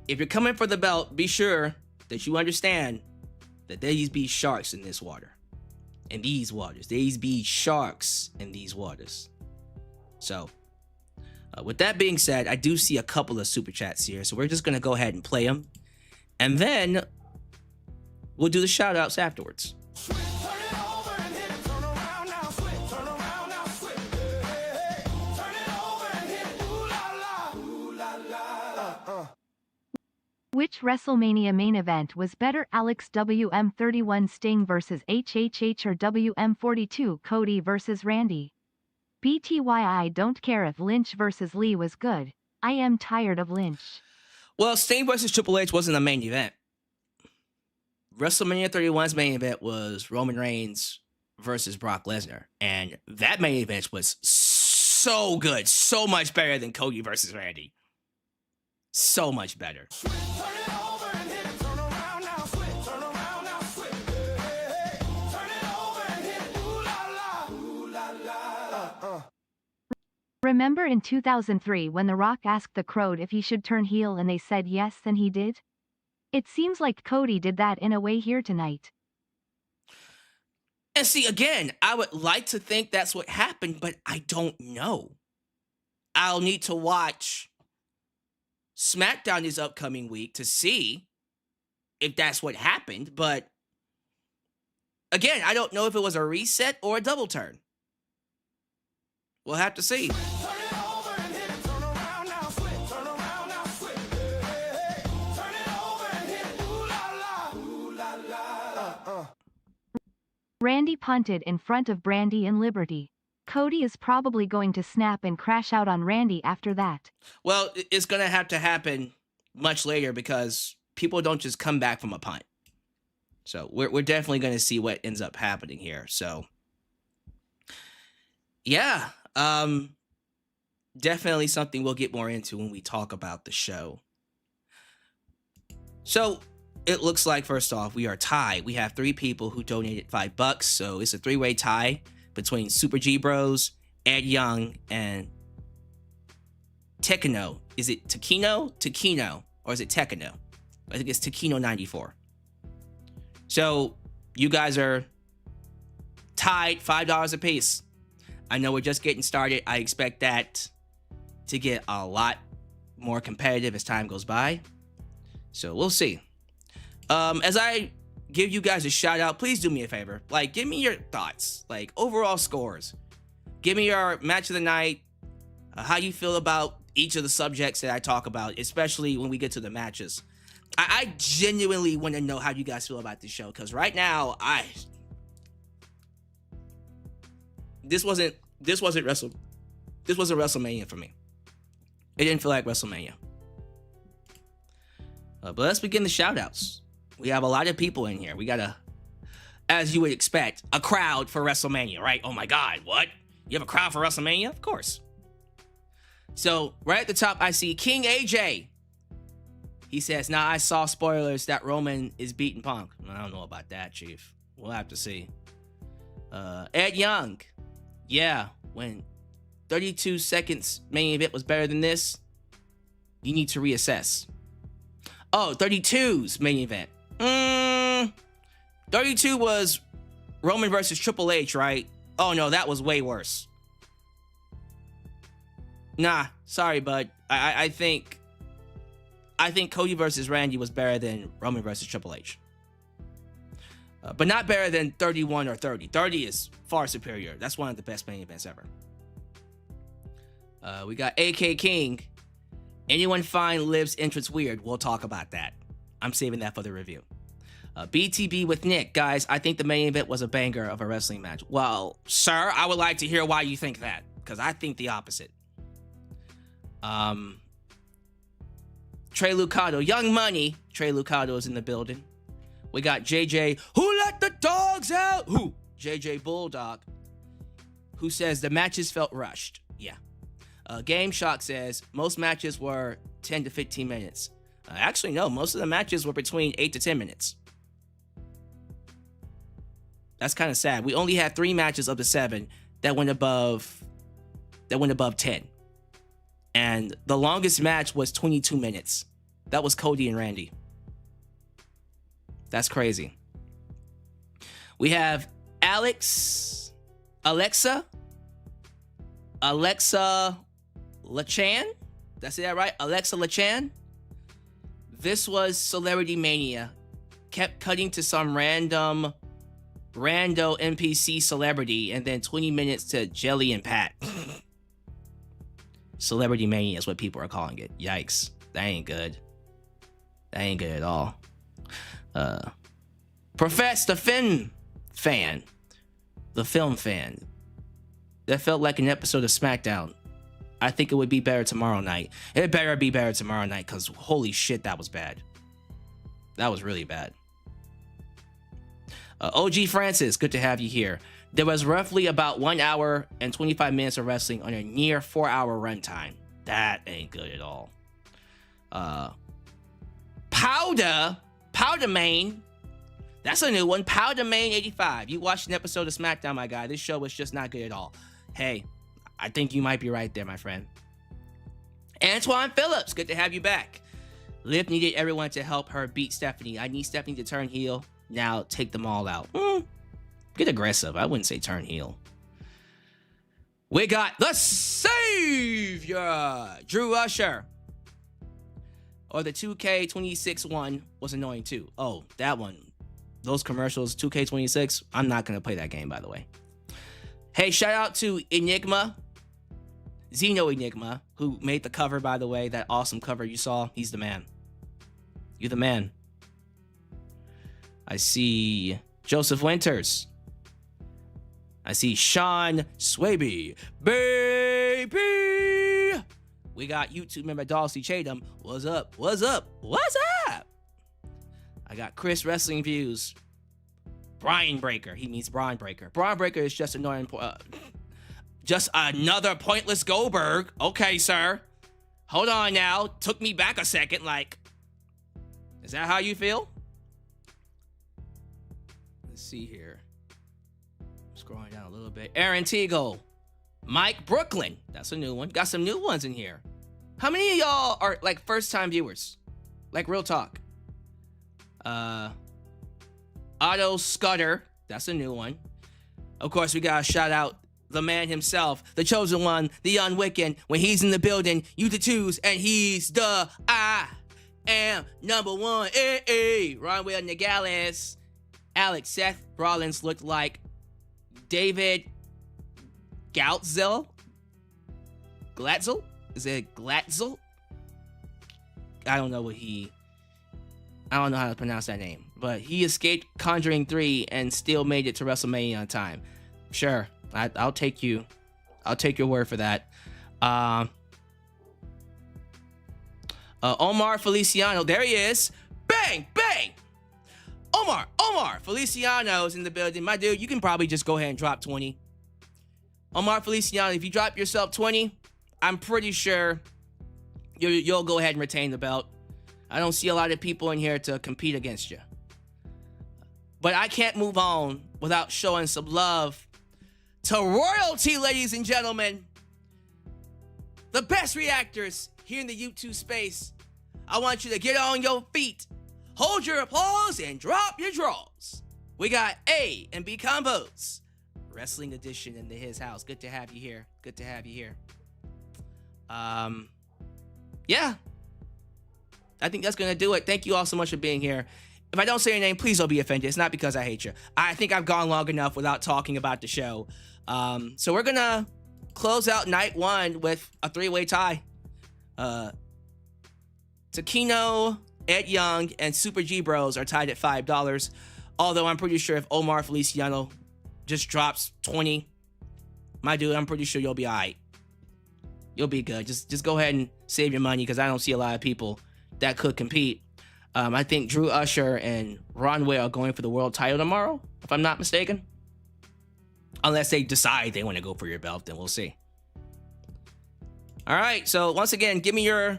if you're coming for the belt, be sure that you understand that these be sharks in this water. In these waters. These be sharks in these waters. So, with that being said, I do see a couple of super chats here, so we're just going to go ahead and play them. And then we'll do the shout outs afterwards. Which WrestleMania main event was better, Alyx WM31 Sting vs HHH or WM42 Cody vs Randy? BTYI don't care if Lynch vs Lee was good. I am tired of Lynch. Well, Sting vs Triple H wasn't a main event. WrestleMania 31's main event was Roman Reigns versus Brock Lesnar. And that main event was so good. So much better than Cody versus Randy. So much better. Remember in 2003 when The Rock asked the Crowd if he should turn heel and they said yes and he did? It seems like Cody did that in a way here tonight. And see, again, I would like to think that's what happened, but I don't know. I'll need to watch SmackDown this upcoming week to see if that's what happened, but again, I don't know if it was a reset or a double turn. We'll have to see. Randy punted in front of Brandy and Liberty. Cody is probably going to snap and crash out on Randy after that. Well, it's going to have to happen much later because people don't just come back from a punt. So we're definitely going to see what ends up happening here. So, yeah, definitely something we'll get more into when we talk about the show. So it looks like, first off, we are tied. We have 3 people who donated $5, so it's a 3-way tie between Super G Bros, Ed Young, and Tekino. Is it Tekino, or is it Tekino? I think it's Tekino94. So you guys are tied, $5 apiece. I know we're just getting started. I expect that to get a lot more competitive as time goes by. So we'll see. As I give you guys a shout out, please do me a favor. Like, give me your thoughts, like overall scores. Give me your match of the night, how you feel about each of the subjects that I talk about, especially when we get to the matches. I genuinely want to know how you guys feel about this show, because right now, this wasn't WrestleMania for me. It didn't feel like WrestleMania. But let's begin the shout outs. We have a lot of people in here. We got as you would expect, a crowd for WrestleMania, right? Oh my God, what? You have a crowd for WrestleMania? Of course. So right at the top, I see King AJ. He says, "Now I saw spoilers that Roman is beating Punk." I don't know about that, Chief. We'll have to see. Ed Young. Yeah, when 32 seconds main event was better than this, you need to reassess. Oh, 32's main event. 32 was Roman versus Triple H, right? Oh no, that was way worse. Nah, sorry, bud. I think Cody versus Randy was better than Roman versus Triple H. But not better than 31 or 30. 30 is far superior. That's one of the best main events ever. We got AK King. Anyone find Liv's entrance weird? We'll talk about that. I'm saving that for the review. BTB with Nick. Guys, I think the main event was a banger of a wrestling match. Well, sir, I would like to hear why you think that, because I think the opposite. Trey Lucado. Young Money. Trey Lucado is in the building. We got JJ, who let the dogs out? Who? JJ Bulldog, who says the matches felt rushed. Yeah. Game Shock says most matches were 10 to 15 minutes. Actually, no, most of the matches were between 8 to 10 minutes. That's kind of sad. We only had 3 matches of the 7 that went above 10. And the longest match was 22 minutes. That was Cody and Randy. That's crazy. We have Alexa Lachan. Did I say that right? Alexa Lachan. This was Celebrity Mania. Kept cutting to some rando NPC celebrity, and then 20 minutes to Jelly and Pat. Celebrity Mania is what people are calling it. Yikes. That ain't good. That ain't good at all. Profess the film fan. That felt like an episode of SmackDown. I think it would be better tomorrow night. It better be better tomorrow night, because holy shit, that was bad. That was really bad. OG Francis, good to have you here. There was roughly about 1 hour and 25 minutes of wrestling on a near 4-hour runtime. That ain't good at all. Powder Main. That's a new one. Powder Main 85. You watched an episode of SmackDown, my guy. This show was just not good at all. Hey, I think you might be right there, my friend. Antoine Phillips, good to have you back. Liv needed everyone to help her beat Stephanie. I need Stephanie to turn heel. Now take them all out. Get aggressive. I wouldn't say turn heel. We got the Savior, Drew Usher. Or the 2K26 one was annoying too. Oh, that one. Those commercials, 2K26. I'm not going to play that game, by the way. Hey, shout out to Enigma. Xeno Enigma, who made the cover, by the way. That awesome cover you saw. He's the man. You're the man. I see Joseph Winters. I see Sean Swaby. Baby! We got YouTube member Dulcie Chatham. What's up? What's up? What's up? I got Chris Wrestling Views. Brian Breaker. He means Braun Breaker. Braun Breaker is just annoying. Just another pointless Goldberg. Okay, sir. Hold on now. Took me back a second. Like, is that how you feel? Let's see here. Scrolling down a little bit. Aaron Teagle. Mike Brooklyn. That's a new one. Got some new ones in here. How many of y'all are like first-time viewers? Like real talk. Otto Scudder. That's a new one. Of course, we gotta shout out the man himself, the chosen one, the unwicked. When he's in the building, you the twos, and he's the I am number one. Ron Will Nogales. Alex, Seth Rollins looked like David Glatzel? Is it Glatzel? I don't know how to pronounce that name. But he escaped Conjuring 3 and still made it to WrestleMania on time. Sure, I'll take your word for that. Omar Feliciano, there he is. Bang, bang! Omar Feliciano's in the building. My dude, you can probably just go ahead and drop 20. Omar Feliciano, if you drop yourself 20, I'm pretty sure you'll go ahead and retain the belt. I don't see a lot of people in here to compete against you. But I can't move on without showing some love to royalty, ladies and gentlemen. The best reactors here in the YouTube space. I want you to get on your feet, hold your applause, and drop your draws. We got A and B combos. Wrestling edition into his house. Good to have you here. Yeah. I think that's going to do it. Thank you all so much for being here. If I don't say your name, please don't be offended. It's not because I hate you. I think I've gone long enough without talking about the show. So we're going to close out night one with a three-way tie. Takino, Ed Young, and Super G Bros are tied at $5. Although I'm pretty sure if Omar Feliciano just drops 20, my dude, I'm pretty sure you'll be all right. You'll be good. Just go ahead and save your money because I don't see a lot of people that could compete. I think Drew Usher and Ron Ware are going for the world title tomorrow, if I'm not mistaken. Unless they decide they want to go for your belt, then we'll see. All right, so once again, give me your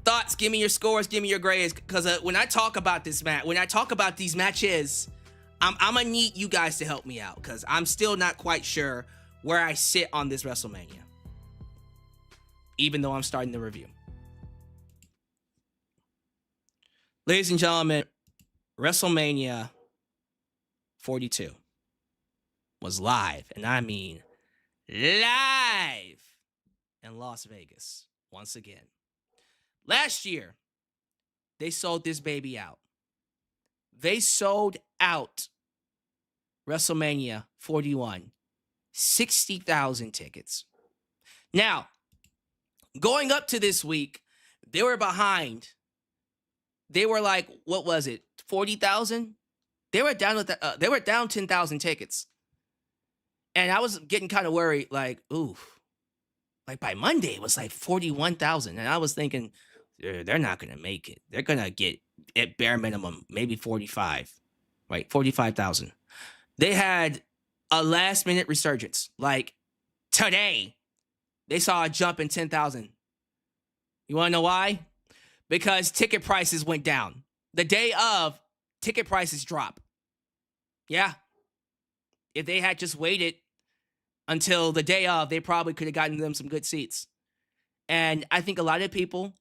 thoughts, give me your scores, give me your grades, because when I talk about this match, when I talk about these matches, I'm gonna need you guys to help me out because I'm still not quite sure where I sit on this WrestleMania, even though I'm starting the review. Ladies and gentlemen, WrestleMania 42 was live, and I mean live in Las Vegas once again. Last year, they sold this baby out. They sold out WrestleMania 41, 60,000 tickets. Now, going up to this week, they were behind. They were like, what was it, 40,000? They were down 10,000 tickets. And I was getting kind of worried, like, ooh. Like by Monday, it was like 41,000. And I was thinking, they're not going to make it. They're going to get, at bare minimum, maybe 45, right? 45,000. They had a last minute resurgence. Like today, they saw a jump in 10,000. You want to know why? Because ticket prices went down. The day of, ticket prices drop. Yeah. If they had just waited until the day of, they probably could have gotten them some good seats. And I think a lot of people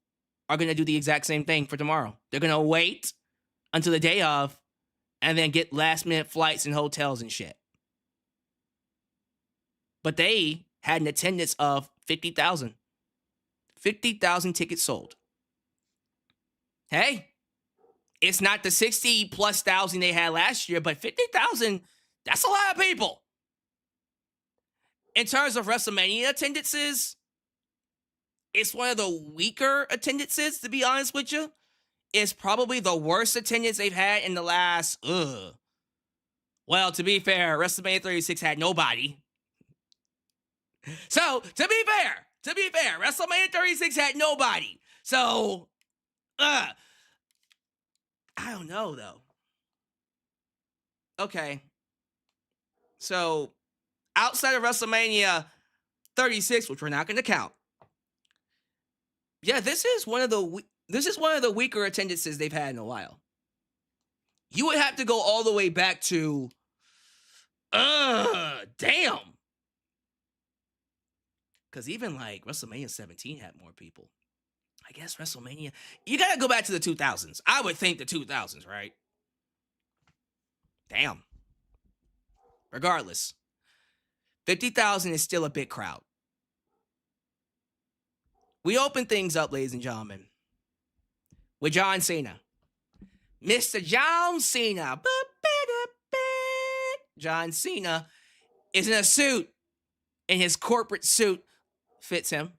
are going to do the exact same thing for tomorrow. They're going to wait until the day of and then get last minute flights and hotels and shit. But they had an attendance of 50,000. 50,000 tickets sold. Hey, it's not the 60 plus thousand they had last year, but 50,000, that's a lot of people. In terms of WrestleMania attendances, it's one of the weaker attendances, to be honest with you. It's probably the worst attendance they've had in the last, Well, to be fair, WrestleMania 36 had nobody. So, to be fair, WrestleMania 36 had nobody. So, I don't know, though. Okay. So, outside of WrestleMania 36, which we're not going to count. Yeah, this is one of the weaker attendances they've had in a while. You would have to go all the way back to, damn. Because even like WrestleMania 17 had more people. I guess WrestleMania, you got to go back to the 2000s. I would think the 2000s, right? Damn. Regardless, 50,000 is still a big crowd. We open things up, ladies and gentlemen, with John Cena. Mr. John Cena. John Cena is in a suit, and his corporate suit fits him.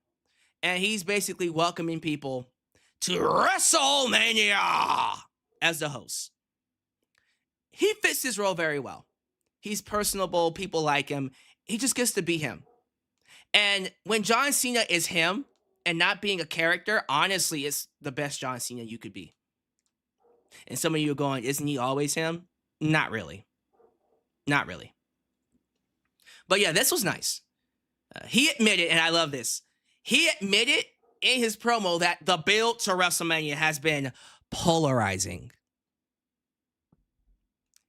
And he's basically welcoming people to WrestleMania as the host. He fits his role very well. He's personable. People like him. He just gets to be him. And when John Cena is him and not being a character, honestly, it's the best John Cena you could be. And some of you are going, isn't he always him? Not really. Not really. But yeah, this was nice. He admitted, and I love this, he admitted in his promo that the build to WrestleMania has been polarizing.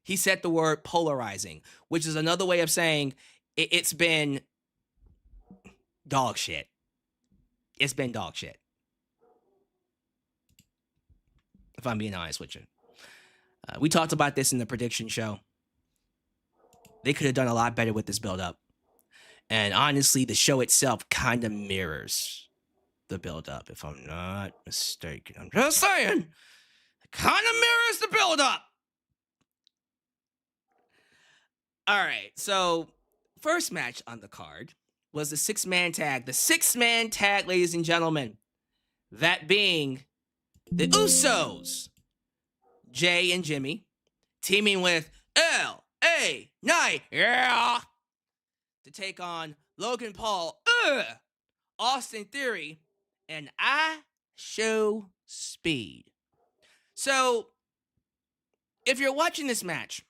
He said the word polarizing, which is another way of saying it's been dog shit. It's been dog shit. If I'm being honest with you. We talked about this in the prediction show. They could have done a lot better with this build-up. And honestly, the show itself kind of mirrors the build-up, if I'm not mistaken. I'm just saying. It kind of mirrors the build-up. All right, so first match on the card was the six-man tag. The six-man tag, ladies and gentlemen. That being the Usos, Jay and Jimmy, teaming with L.A. Knight, yeah, to take on Logan Paul, Austin Theory, and I Show Speed. So, if you're watching this match,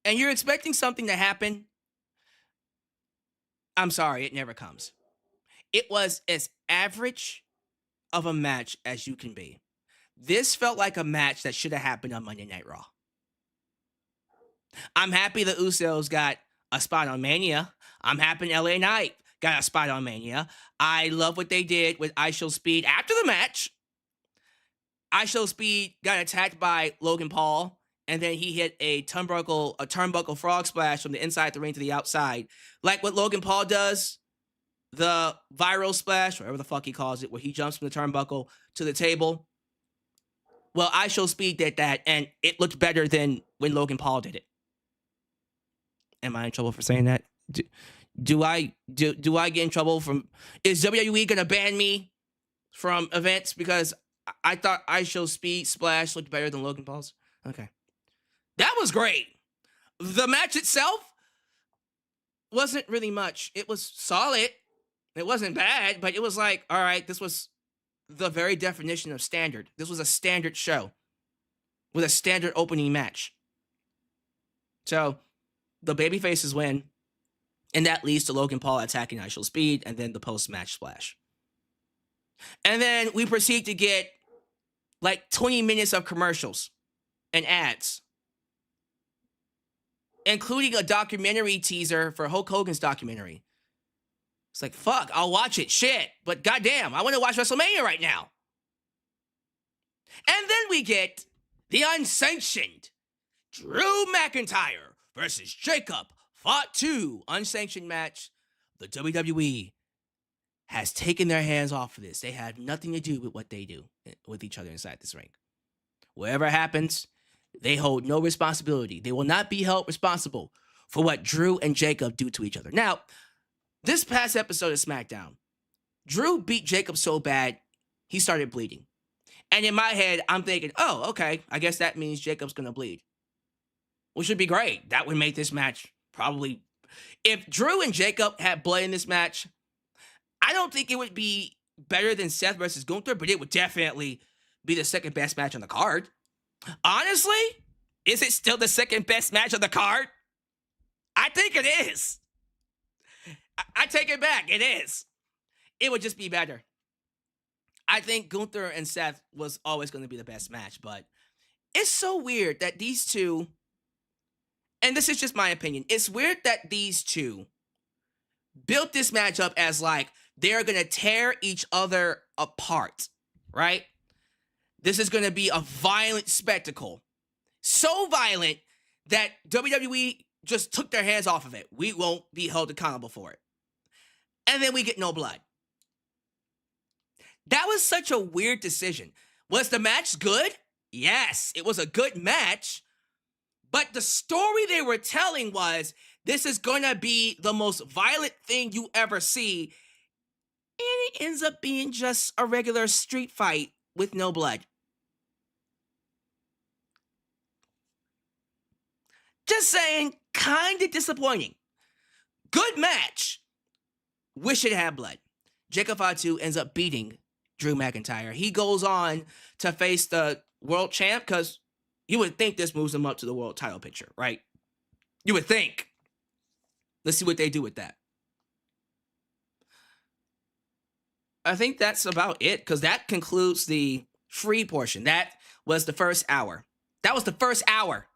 and you're expecting something to happen, I'm sorry, it never comes. It was as average of a match as you can be. This felt like a match that should have happened on Monday Night Raw. I'm happy the Usos got a spot on Mania. I'm happy LA Knight got a spot on Mania. I love what they did with I Show Speed after the match. I Show Speed got attacked by Logan Paul, and then he hit a turnbuckle frog splash from the inside the ring to the outside. Like what Logan Paul does, the viral splash, whatever the fuck he calls it, where he jumps from the turnbuckle to the table. Well, I Show Speed did that, and it looked better than when Logan Paul did it. Am I in trouble for saying that? Do I get in trouble from... Is WWE going to ban me from events because I thought I Show Speed splash looked better than Logan Paul's? Okay. That was great. The match itself wasn't really much. It was solid. It wasn't bad, but it was like, all right, this was the very definition of standard. This was a standard show with a standard opening match. So the babyfaces win, and that leads to Logan Paul attacking I Show Speed, and then the post-match splash. And then we proceed to get like 20 minutes of commercials and ads, including a documentary teaser for Hulk Hogan's documentary. It's like, fuck, I'll watch it, shit, but goddamn, I want to watch WrestleMania right now. And then we get the unsanctioned Drew McIntyre versus Jacob Fought 2 unsanctioned match. The WWE has taken their hands off of this. They have nothing to do with what they do with each other inside this ring. Whatever happens, they hold no responsibility. They will not be held responsible for what Drew and Jacob do to each other. Now, this past episode of SmackDown, Drew beat Jacob so bad, he started bleeding. And in my head, I'm thinking, oh, okay, I guess that means Jacob's going to bleed. Which would be great. That would make this match probably... If Drew and Jacob had blood in this match, I don't think it would be better than Seth versus Gunther, but it would definitely be the second best match on the card. Honestly, is it still the second best match on the card? I think it is. I take it back. It is. It would just be better. I think Gunther and Seth was always going to be the best match, but It's so weird that these two, and this is just my opinion, it's weird that these two built this match up as like they're going to tear each other apart, right? This is going to be a violent spectacle. So violent that WWE just took their hands off of it. We won't be held accountable for it. And then we get no blood. That was such a weird decision. Was the match good? Yes, it was a good match. But the story they were telling was, this is going to be the most violent thing you ever see. And it ends up being just a regular street fight with no blood. Just saying, kind of disappointing. Good match. Wish it had blood. Jacob Fatu ends up beating Drew McIntyre. He goes on to face the world champ because you would think this moves him up to the world title picture, right? You would think. Let's see what they do with that. I think that's about it because that concludes the free portion. That was the first hour. That was the first hour.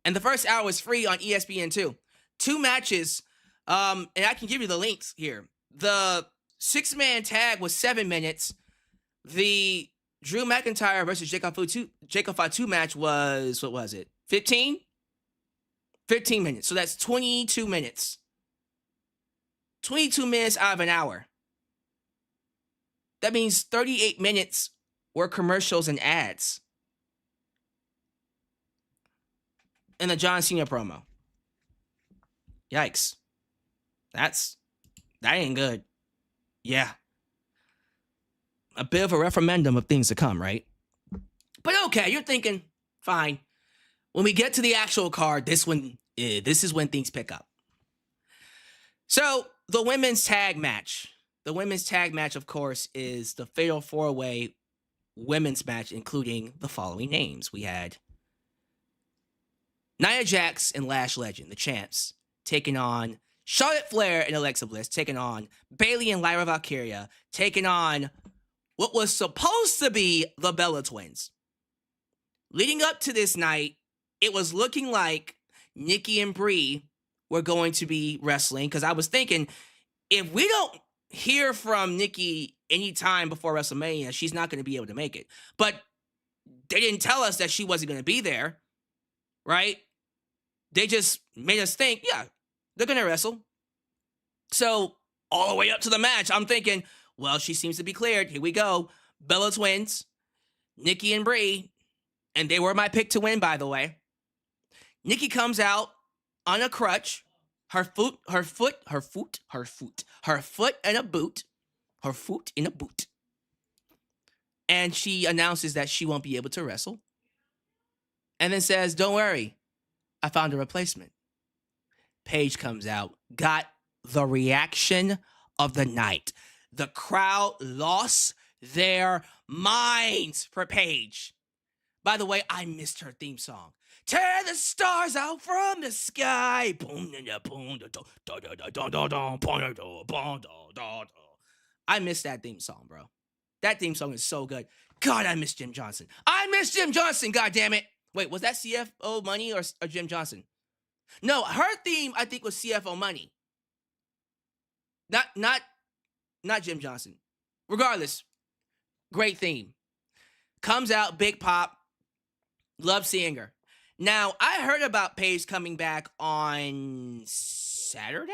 And the first hour was free on ESPN2. 2 matches, and I can give you the links here. The 6-man tag was 7 minutes. The Drew McIntyre versus Jacob Fatu match was, what was it, 15? 15 minutes. So that's 22 minutes. 22 minutes out of an hour. That means 38 minutes were commercials and ads. And a John Cena promo. Yikes. That ain't good. Yeah. A bit of a referendum of things to come, right? But okay, you're thinking, fine. When we get to the actual card, this is when things pick up. So, the women's tag match. The women's tag match, of course, is the Fatal 4-Way women's match, including the following names. We had Nia Jax and Lash Legend, the champs, taking on Charlotte Flair and Alexa Bliss, taking on Bayley and Lyra Valkyria, taking on what was supposed to be the Bella Twins. Leading up to this night, it was looking like Nikki and Brie were going to be wrestling, because I was thinking, if we don't hear from Nikki anytime before WrestleMania, she's not going to be able to make it. But they didn't tell us that she wasn't going to be there, right? They just made us think, yeah, they're going to wrestle. So, all the way up to the match, I'm thinking, well, she seems to be cleared. Here we go. Bella Twins, Nikki and Brie, and they were my pick to win, by the way. Nikki comes out on a crutch, her foot in a boot, and she announces that she won't be able to wrestle, and then says, don't worry, I found a replacement. Paige comes out, got the reaction of the night. The crowd lost their minds for Paige. By the way, I missed her theme song. Tear the stars out from the sky. I miss that theme song, bro. That theme song is so good. God, I miss Jim Johnson. I miss Jim Johnson, God damn it. Wait, was that CFO Money or Jim Johnson? No, her theme, I think, was CFO Money. Not Jim Johnson. Regardless, great theme. Comes out, big pop. Love seeing her. Now, I heard about Paige coming back on Saturday?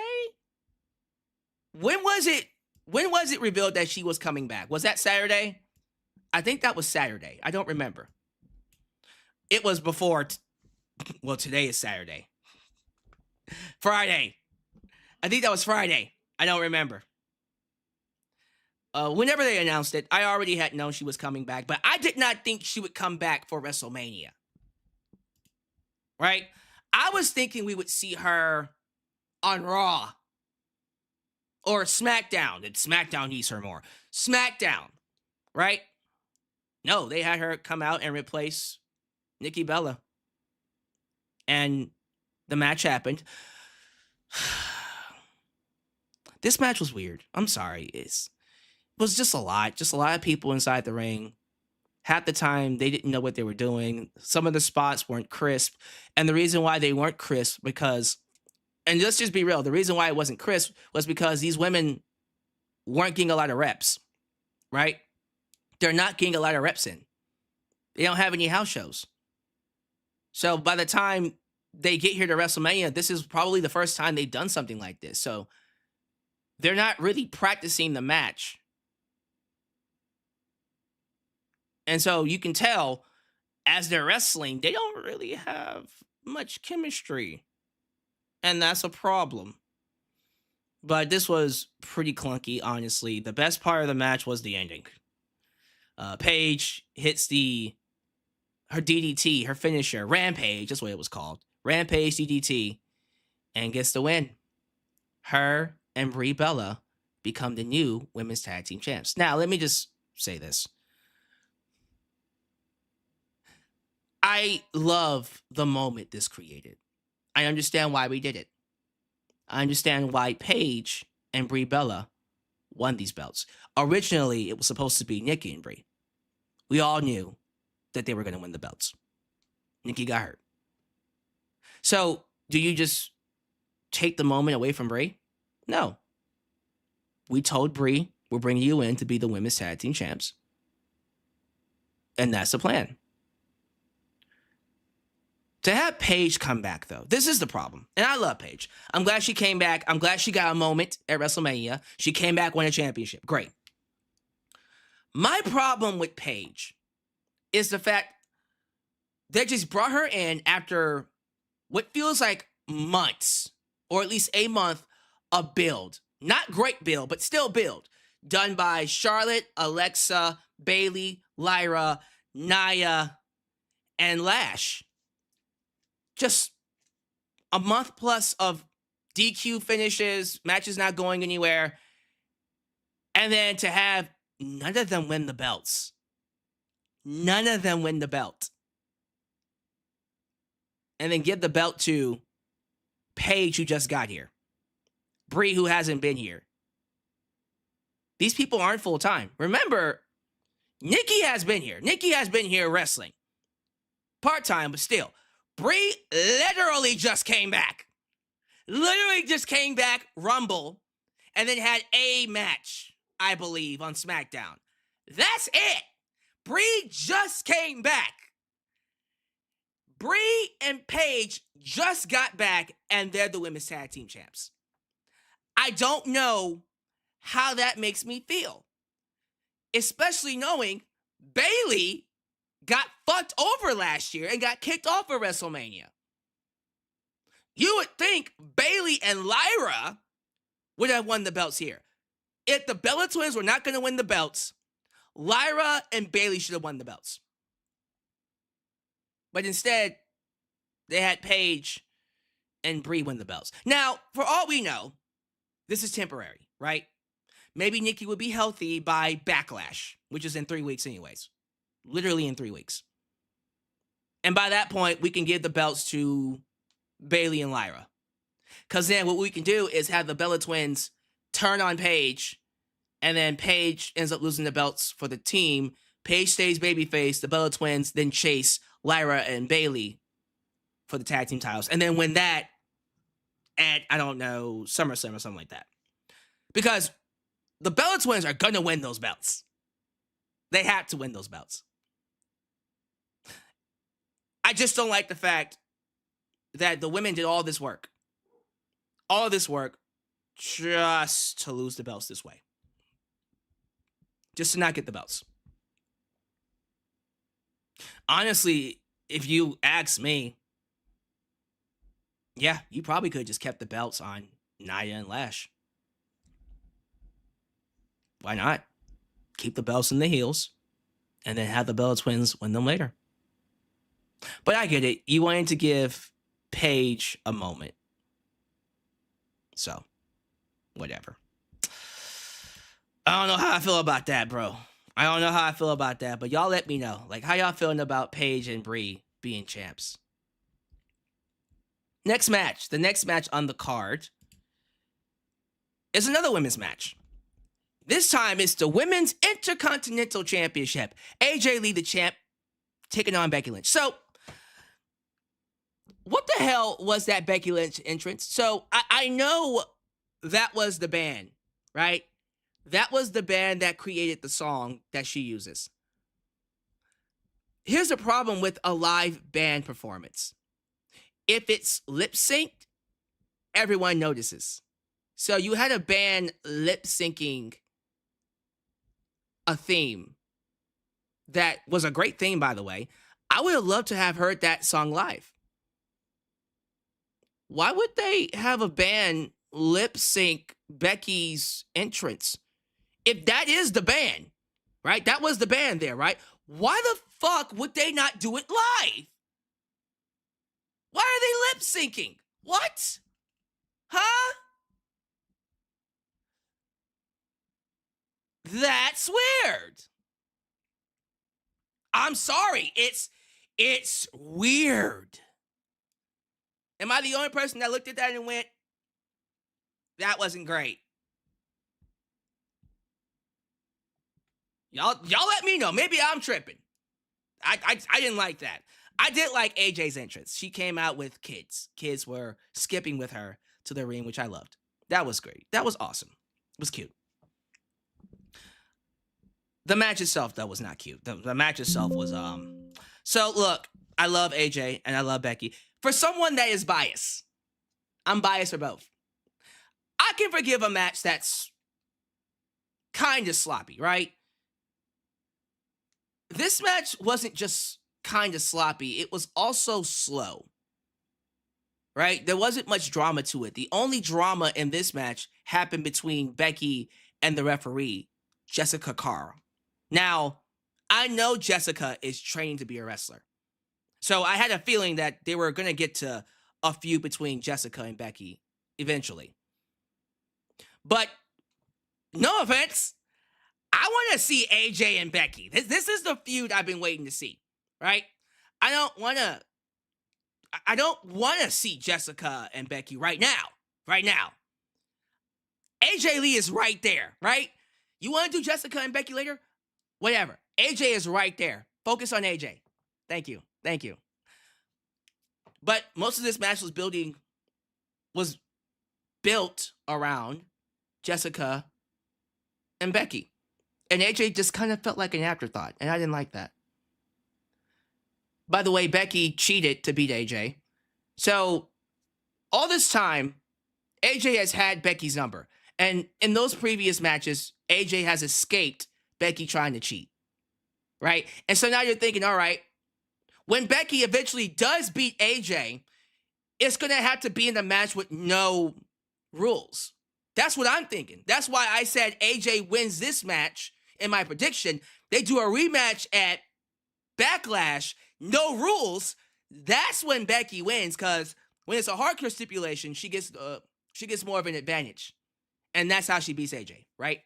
When was it revealed that she was coming back? Was that Saturday? I think that was Saturday. I don't remember. It was before, well, today is Saturday. Friday. I think that was Friday. I don't remember. Whenever they announced it, I already had known she was coming back, but I did not think she would come back for WrestleMania. Right? I was thinking we would see her on Raw or SmackDown, and SmackDown needs her more. SmackDown, right? No, they had her come out and replace Nikki Bella. And the match happened. This match was weird. I'm sorry. It was just a lot. Just a lot of people inside the ring Half the time, they didn't know what they were doing. Some of the spots weren't crisp. And the reason why they weren't crisp because, and let's just be real, the reason why it wasn't crisp was because these women weren't getting a lot of reps, right? They're not getting a lot of reps in. They don't have any house shows. So by the time they get here to WrestleMania, this is probably the first time they've done something like this. So they're not really practicing the match. And so you can tell as they're wrestling, they don't really have much chemistry. And that's a problem. But this was pretty clunky, honestly. The best part of the match was the ending. Paige hits her DDT, her finisher, Rampage, that's what it was called. Rampage DDT, and gets the win. Her and Brie Bella become the new women's tag team champs. Now, let me just say this. I love the moment this created. I understand why we did it. I understand why Paige and Brie Bella won these belts. Originally, it was supposed to be Nikki and Brie. We all knew that they were going to win the belts. Nikki got hurt. So, do you just take the moment away from Brie? No. We told Brie, we're bringing you in to be the women's tag team champs. And that's the plan. To have Paige come back, though, this is the problem. And I love Paige. I'm glad she came back. I'm glad she got a moment at WrestleMania. She came back, won a championship. Great. My problem with Paige is the fact they just brought her in after what feels like months, or at least a month, of build. Not great build, but still build. Done by Charlotte, Alexa, Bayley, Lyra, Nia, and Lash. Just a month plus of DQ finishes, matches not going anywhere, and then to have none of them win the belts. None of them win the belt. And then give the belt to Paige, who just got here. Brie, who hasn't been here. These people aren't full-time. Remember, Nikki has been here. Nikki has been here wrestling. Part-time, but still. Brie literally just came back. Literally just came back, Rumble, and then had a match, I believe, on SmackDown. That's it. Brie just came back. Brie and Paige just got back, and they're the women's tag team champs. I don't know how that makes me feel. Especially knowing Bayley got fucked over last year and got kicked off of WrestleMania. You would think Bayley and Lyra would have won the belts here. If the Bella Twins were not going to win the belts, Lyra and Bayley should have won the belts. But instead, they had Paige and Brie win the belts. Now, for all we know, this is temporary, right? Maybe Nikki would be healthy by Backlash, which is in 3 weeks anyways. Literally in 3 weeks. And by that point, we can give the belts to Bayley and Lyra. Because then what we can do is have the Bella Twins turn on Paige, and then Paige ends up losing the belts for the team. Paige stays babyface. The Bella Twins then chase Lyra and Bayley for the tag team titles. And then win that at, I don't know, SummerSlam or something like that. Because the Bella Twins are going to win those belts. They have to win those belts. I just don't like the fact that the women did all this work. All of this work just to lose the belts this way. Just to not get the belts. Honestly, if you ask me, yeah, you probably could have just kept the belts on Nia and Lash. Why not? Keep the belts in the heels and then have the Bella Twins win them later. But I get it. You wanted to give Paige a moment. So, whatever. I don't know how I feel about that, bro. I don't know how I feel about that, but y'all let me know. Like, how y'all feeling about Paige and Brie being champs? Next match. The next match on the card is another women's match. This time it's the Women's Intercontinental Championship. AJ Lee, the champ, taking on Becky Lynch. So, what the hell was that Becky Lynch entrance? So, I know that was the band, right? That was the band that created the song that she uses. Here's the problem with a live band performance. If it's lip synced, everyone notices. So you had a band lip syncing a theme that was a great theme, by the way. I would have loved to have heard that song live. Why would they have a band lip sync Becky's entrance? If that is the band, right? That was the band there, right? Why the fuck would they not do it live? Why are they lip syncing? What? Huh? That's weird. I'm sorry. It's weird. Am I the only person that looked at that and went, that wasn't great? Y'all let me know. Maybe I'm tripping. I didn't like that. I did like AJ's entrance. She came out with kids. Kids were skipping with her to the ring, which I loved. That was great. That was awesome. It was cute. The match itself, though, was not cute. The match itself was, So, look, I love AJ and I love Becky. For someone that is biased, I'm biased for both. I can forgive a match that's kind of sloppy, right? This match wasn't just kind of sloppy. It was also slow, right? There wasn't much drama to it. The only drama in this match happened between Becky and the referee, Jessica Carr. Now, I know Jessica is trained to be a wrestler. So I had a feeling that they were going to get to a feud between Jessica and Becky eventually. But no offense, I want to see AJ and Becky. This is the feud I've been waiting to see, right? I don't want to see Jessica and Becky right now. Right now. AJ Lee is right there, right? You want to do Jessica and Becky later? Whatever. AJ is right there. Focus on AJ. Thank you. Thank you. But most of this match was built around Jessica and Becky. And AJ just kind of felt like an afterthought, and I didn't like that. By the way, Becky cheated to beat AJ. So, all this time, AJ has had Becky's number. And in those previous matches, AJ has escaped Becky trying to cheat. Right? And so now you're thinking, all right, when Becky eventually does beat AJ, it's going to have to be in a match with no rules. That's what I'm thinking. That's why I said AJ wins this match in my prediction. They do a rematch at Backlash, no rules. That's when Becky wins, because when it's a hardcore stipulation, she gets more of an advantage. And that's how she beats AJ, right?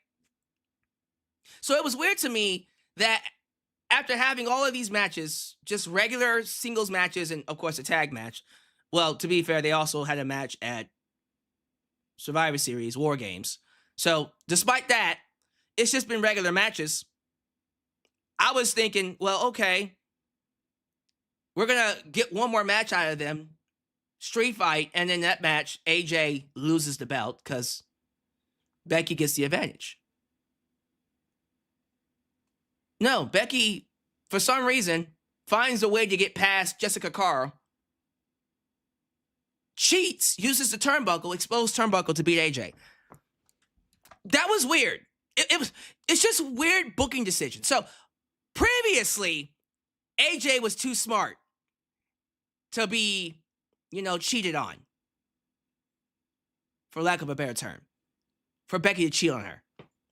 So it was weird to me that after having all of these matches, just regular singles matches and, of course, a tag match. Well, to be fair, they also had a match at Survivor Series, War Games. So, despite that, it's just been regular matches. I was thinking, well, okay, we're going to get one more match out of them, street fight, and in that match, AJ loses the belt because Becky gets the advantage. No, Becky, for some reason, finds a way to get past Jessica Carr, cheats, uses the turnbuckle, exposed turnbuckle to beat AJ. That was weird. It's just weird booking decisions. So, previously, AJ was too smart to be, cheated on. For lack of a better term. For Becky to cheat on her.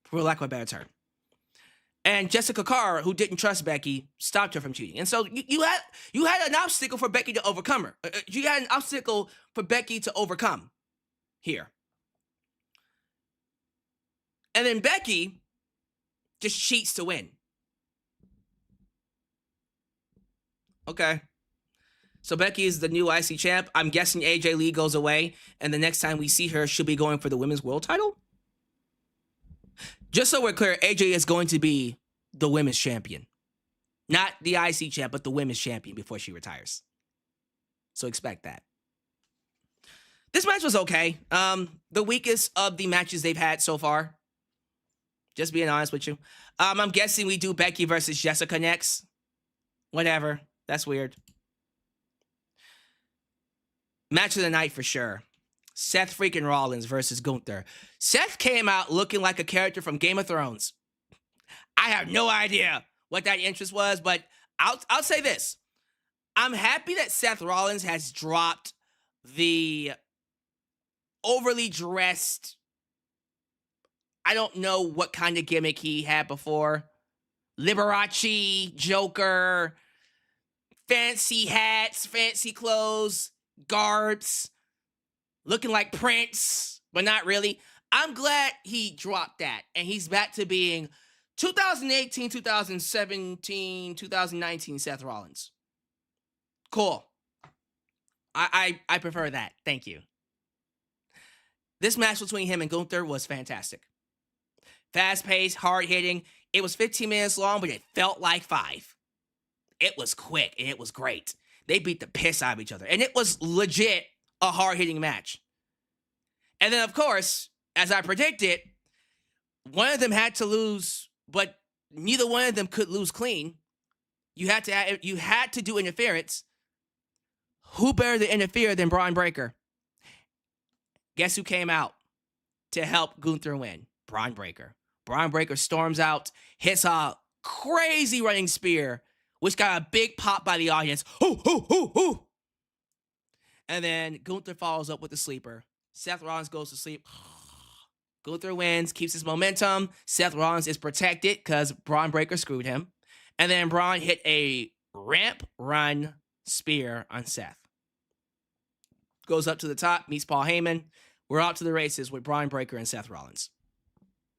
For lack of a better term. And Jessica Carr, who didn't trust Becky, stopped her from cheating. And so you had an obstacle for Becky to overcome her. You had an obstacle for Becky to overcome here. And then Becky just cheats to win. Okay. So Becky is the new IC champ. I'm guessing AJ Lee goes away, and the next time we see her, she'll be going for the Women's World title? Just so we're clear, AJ is going to be the women's champion. Not the IC champ, but the women's champion before she retires. So expect that. This match was okay. The weakest of the matches they've had so far. Just being honest with you. I'm guessing we do Becky versus Jessica next. Whatever. That's weird. Match of the night for sure. Seth freaking Rollins versus Gunther. Seth came out looking like a character from Game of Thrones. I have no idea what that interest was, but I'll say this. I'm happy that Seth Rollins has dropped the overly dressed, I don't know what kind of gimmick he had before. Liberace, Joker, fancy hats, fancy clothes, garbs, looking like Prince, but not really. I'm glad he dropped that, and he's back to being 2018, 2017, 2019 Seth Rollins. Cool. I prefer that. Thank you. This match between him and Gunther was fantastic. Fast-paced, hard-hitting. It was 15 minutes long, but it felt like 5. It was quick, and it was great. They beat the piss out of each other, and it was legit a hard-hitting match. And then, of course, as I predicted, one of them had to lose, but neither one of them could lose clean. You had to do interference. Who better to interfere than Braun Breaker? Guess who came out to help Gunther win? Braun Breaker. Braun Breaker storms out, hits a crazy running spear, which got a big pop by the audience. Hoo, hoo, hoo, hoo. And then Gunther follows up with the sleeper. Seth Rollins goes to sleep. Gunther wins, keeps his momentum. Seth Rollins is protected because Braun Breaker screwed him. And then Braun hit a ramp run spear on Seth. Goes up to the top, meets Paul Heyman. We're out to the races with Braun Breaker and Seth Rollins.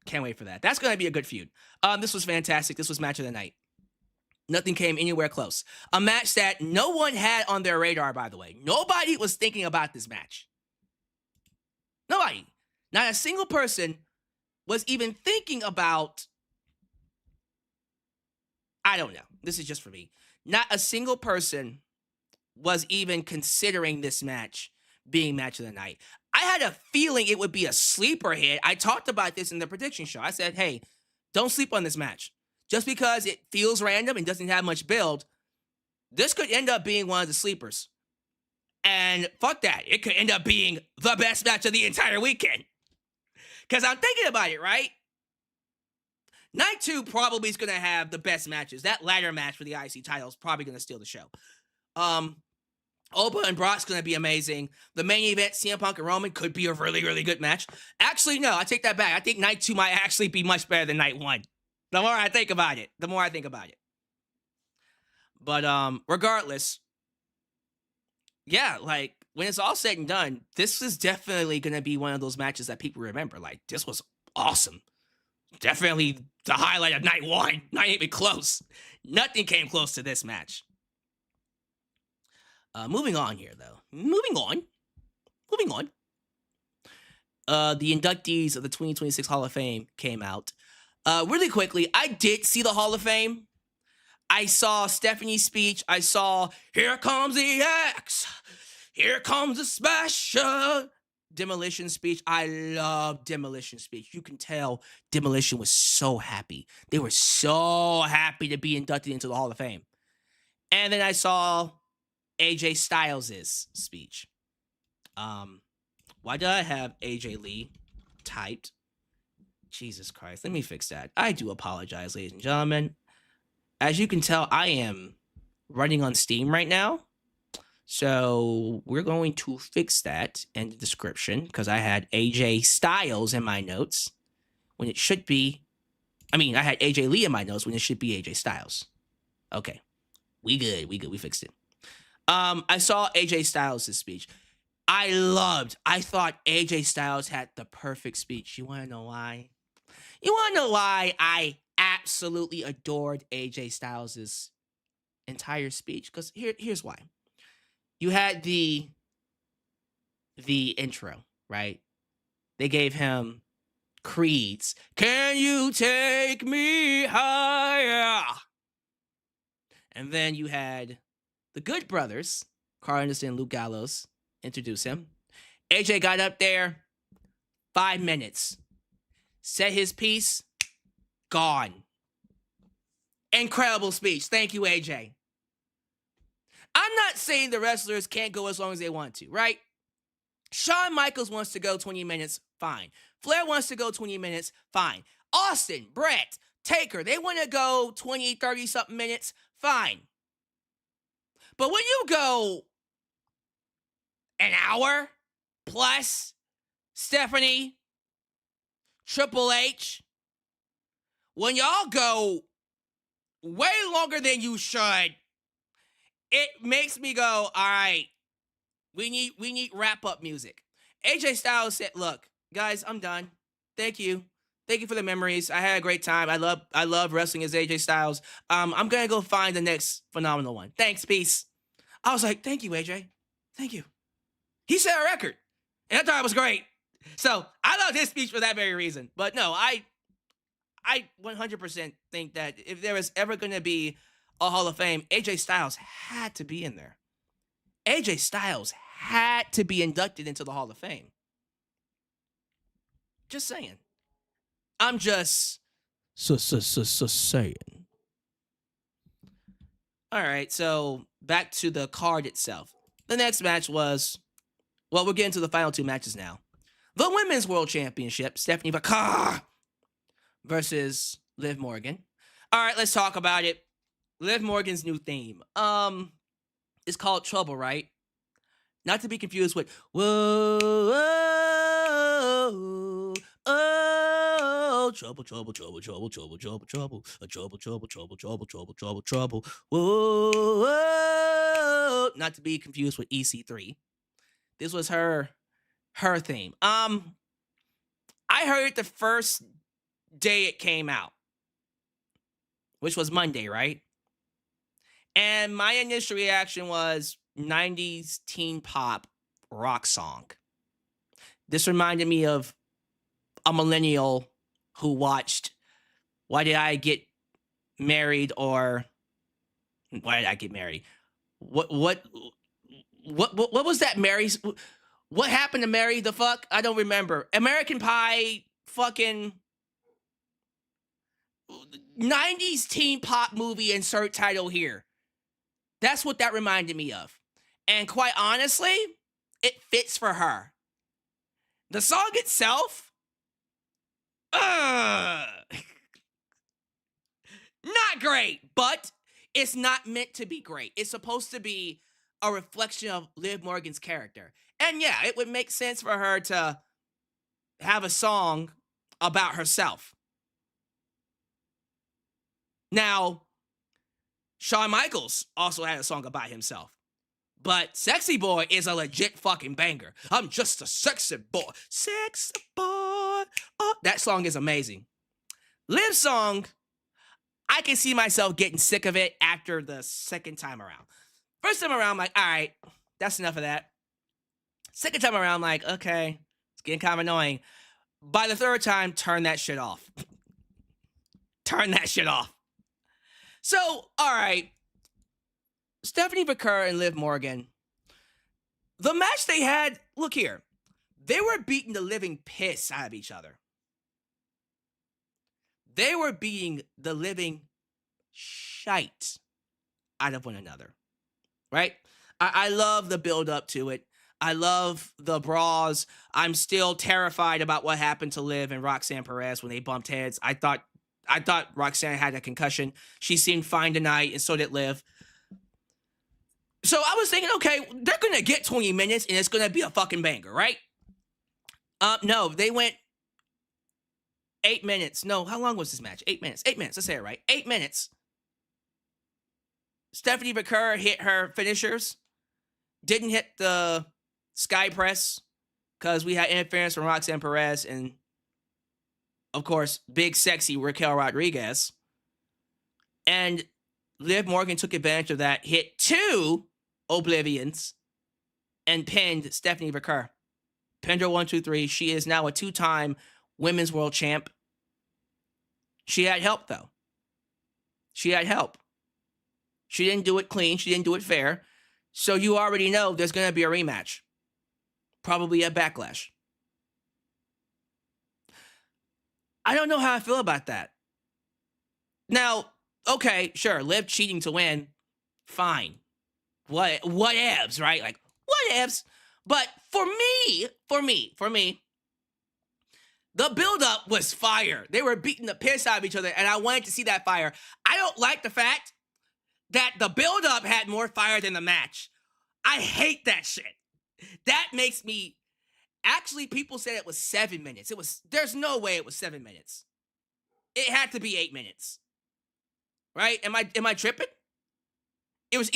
Can't wait for that. That's going to be a good feud. This was fantastic. This was match of the night. Nothing came anywhere close. A match that no one had on their radar, by the way. Nobody was thinking about this match. Nobody. Not a single person was even thinking about, I don't know. This is just for me. Not a single person was even considering this match being match of the night. I had a feeling it would be a sleeper hit. I talked about this in the prediction show. I said, hey, don't sleep on this match. Just because it feels random and doesn't have much build, this could end up being one of the sleepers. And fuck that. It could end up being the best match of the entire weekend. Because I'm thinking about it, right? Night 2 probably is going to have the best matches. That ladder match for the IC title is probably going to steal the show. Oba and Brock's going to be amazing. The main event, CM Punk and Roman, could be a really, really good match. Actually, no, I take that back. I think Night 2 might actually be much better than Night 1. The more I think about it, But regardless, yeah, like, when it's all said and done, this is definitely going to be one of those matches that people remember. Like, this was awesome. Definitely the highlight of Night 1. Not even close. Nothing came close to this match. Moving on here, though. Moving on. The inductees of the 2026 Hall of Fame came out. Really quickly, I did see the Hall of Fame. I saw Stephanie's speech. I saw, here comes the X. Here comes the special. Demolition speech. I love Demolition speech. You can tell Demolition was so happy. They were so happy to be inducted into the Hall of Fame. And then I saw AJ Styles' speech. Why did I have AJ Lee typed? Jesus Christ, let me fix that. I do apologize, ladies and gentlemen. As you can tell, I am running on Steam right now. So we're going to fix that in the description because I had AJ Styles in my notes when it should be, I had AJ Lee in my notes when it should be AJ Styles. Okay, we good, we fixed it. I saw AJ Styles' speech. I thought AJ Styles had the perfect speech. You want to know why? I absolutely adored AJ Styles' entire speech? Because here's why. You had the intro, right? They gave him Creed's Can You Take Me Higher? And then you had the Good Brothers, Carl Anderson and Luke Gallows, introduce him. AJ got up there, 5 minutes, said his piece, gone. Incredible speech. Thank you, AJ. I'm not saying the wrestlers can't go as long as they want to, right? Shawn Michaels wants to go 20 minutes, fine. Flair wants to go 20 minutes, fine. Austin, Brett, Taker, they want to go 20, 30-something minutes, fine. But when you go an hour plus, Stephanie, Triple H, when y'all go way longer than you should, it makes me go, all right, we need wrap-up music. AJ Styles said, look, guys, I'm done. Thank you. Thank you for the memories. I had a great time. I love wrestling as AJ Styles. I'm going to go find the next phenomenal one. Thanks, peace. I was like, thank you, AJ. Thank you. He set a record, and I thought it was great. So I love his speech for that very reason. But no, I 100% think that if there was ever going to be a Hall of Fame, AJ Styles had to be in there. AJ Styles had to be inducted into the Hall of Fame. Just saying. I'm just saying. All right, so back to the card itself. The next match was, well, we're getting to the final two matches now. The Women's World Championship, Stephanie McMahon versus Liv Morgan. All right, let's talk about it. Liv Morgan's new theme. It's called Trouble, right? Not to be confused with whoa, whoa, oh, trouble, trouble, trouble, trouble, trouble, trouble, trouble, trouble, trouble, trouble, trouble, trouble, trouble, trouble, whoa, whoa. Not to be confused with EC3. This was her theme. I heard it the first day it came out, which was Monday, right? And my initial reaction was 90s teen pop rock song. This reminded me of a millennial who watched Why Did I Get Married or Why Did I Get Married? What was that Mary's? What happened to Mary the fuck? I don't remember. American Pie fucking 90s teen pop movie, insert title here. That's what that reminded me of. And quite honestly, it fits for her. The song itself, not great, but it's not meant to be great. It's supposed to be a reflection of Liv Morgan's character. And yeah, it would make sense for her to have a song about herself. Now, Shawn Michaels also had a song about himself. But Sexy Boy is a legit fucking banger. I'm just a sexy boy. Sexy boy. Oh, that song is amazing. Liv's song, I can see myself getting sick of it after the second time around. First time around, I'm like, all right, that's enough of that. Second time around, I'm like, okay, it's getting kind of annoying. By the third time, turn that shit off. Turn that shit off. So, all right, Stephanie McMahon and Liv Morgan, the match they had, look here, they were beating the living piss out of each other. They were beating the living shite out of one another, right? I love the build up to it. I love the brawls. I'm still terrified about what happened to Liv and Roxanne Perez when they bumped heads. I thought Roxanne had a concussion. She seemed fine tonight, and so did Liv. So I was thinking, okay, they're going to get 20 minutes, and it's going to be a fucking banger, right? No, they went 8 minutes. No, how long was this match? 8 minutes. 8 minutes. Let's say it right. 8 minutes. Stephanie McMahon hit her finishers. Didn't hit the sky press because we had interference from Roxanne Perez and, of course, big, sexy Raquel Rodriguez. And Liv Morgan took advantage of that, hit 2 Oblivions, and pinned Stephanie McMahon. Pinned her 1, 2, 3. She is now a 2-time women's world champ. She had help, though. She had help. She didn't do it clean. She didn't do it fair. So you already know there's going to be a rematch. Probably at Backlash. I don't know how I feel about that. Now, okay, sure, Liv cheating to win, fine. Whatevs, right? Like, whatevs. But for me, the build-up was fire. They were beating the piss out of each other, and I wanted to see that fire. I don't like the fact that the build-up had more fire than the match. I hate that shit. That makes me... Actually, people said it was 7 minutes. There's no way it was 7 minutes. It had to be 8 minutes. Right? Am I tripping? It's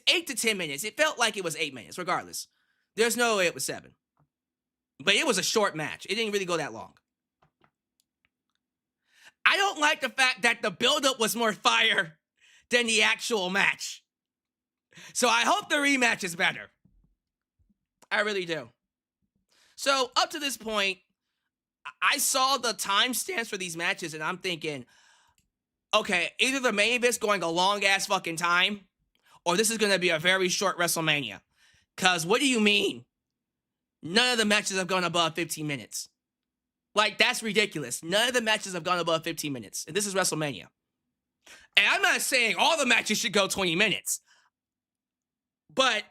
8 to 10 minutes. It felt like it was 8 minutes, regardless. There's no way it was 7. But it was a short match. It didn't really go that long. I don't like the fact that the buildup was more fire than the actual match. So I hope the rematch is better. I really do. So up to this point, I saw the timestamps for these matches, and I'm thinking, okay, either the main event's going a long-ass fucking time, or this is going to be a very short WrestleMania. Because what do you mean? None of the matches have gone above 15 minutes. Like, that's ridiculous. None of the matches have gone above 15 minutes. And this is WrestleMania. And I'm not saying all the matches should go 20 minutes. But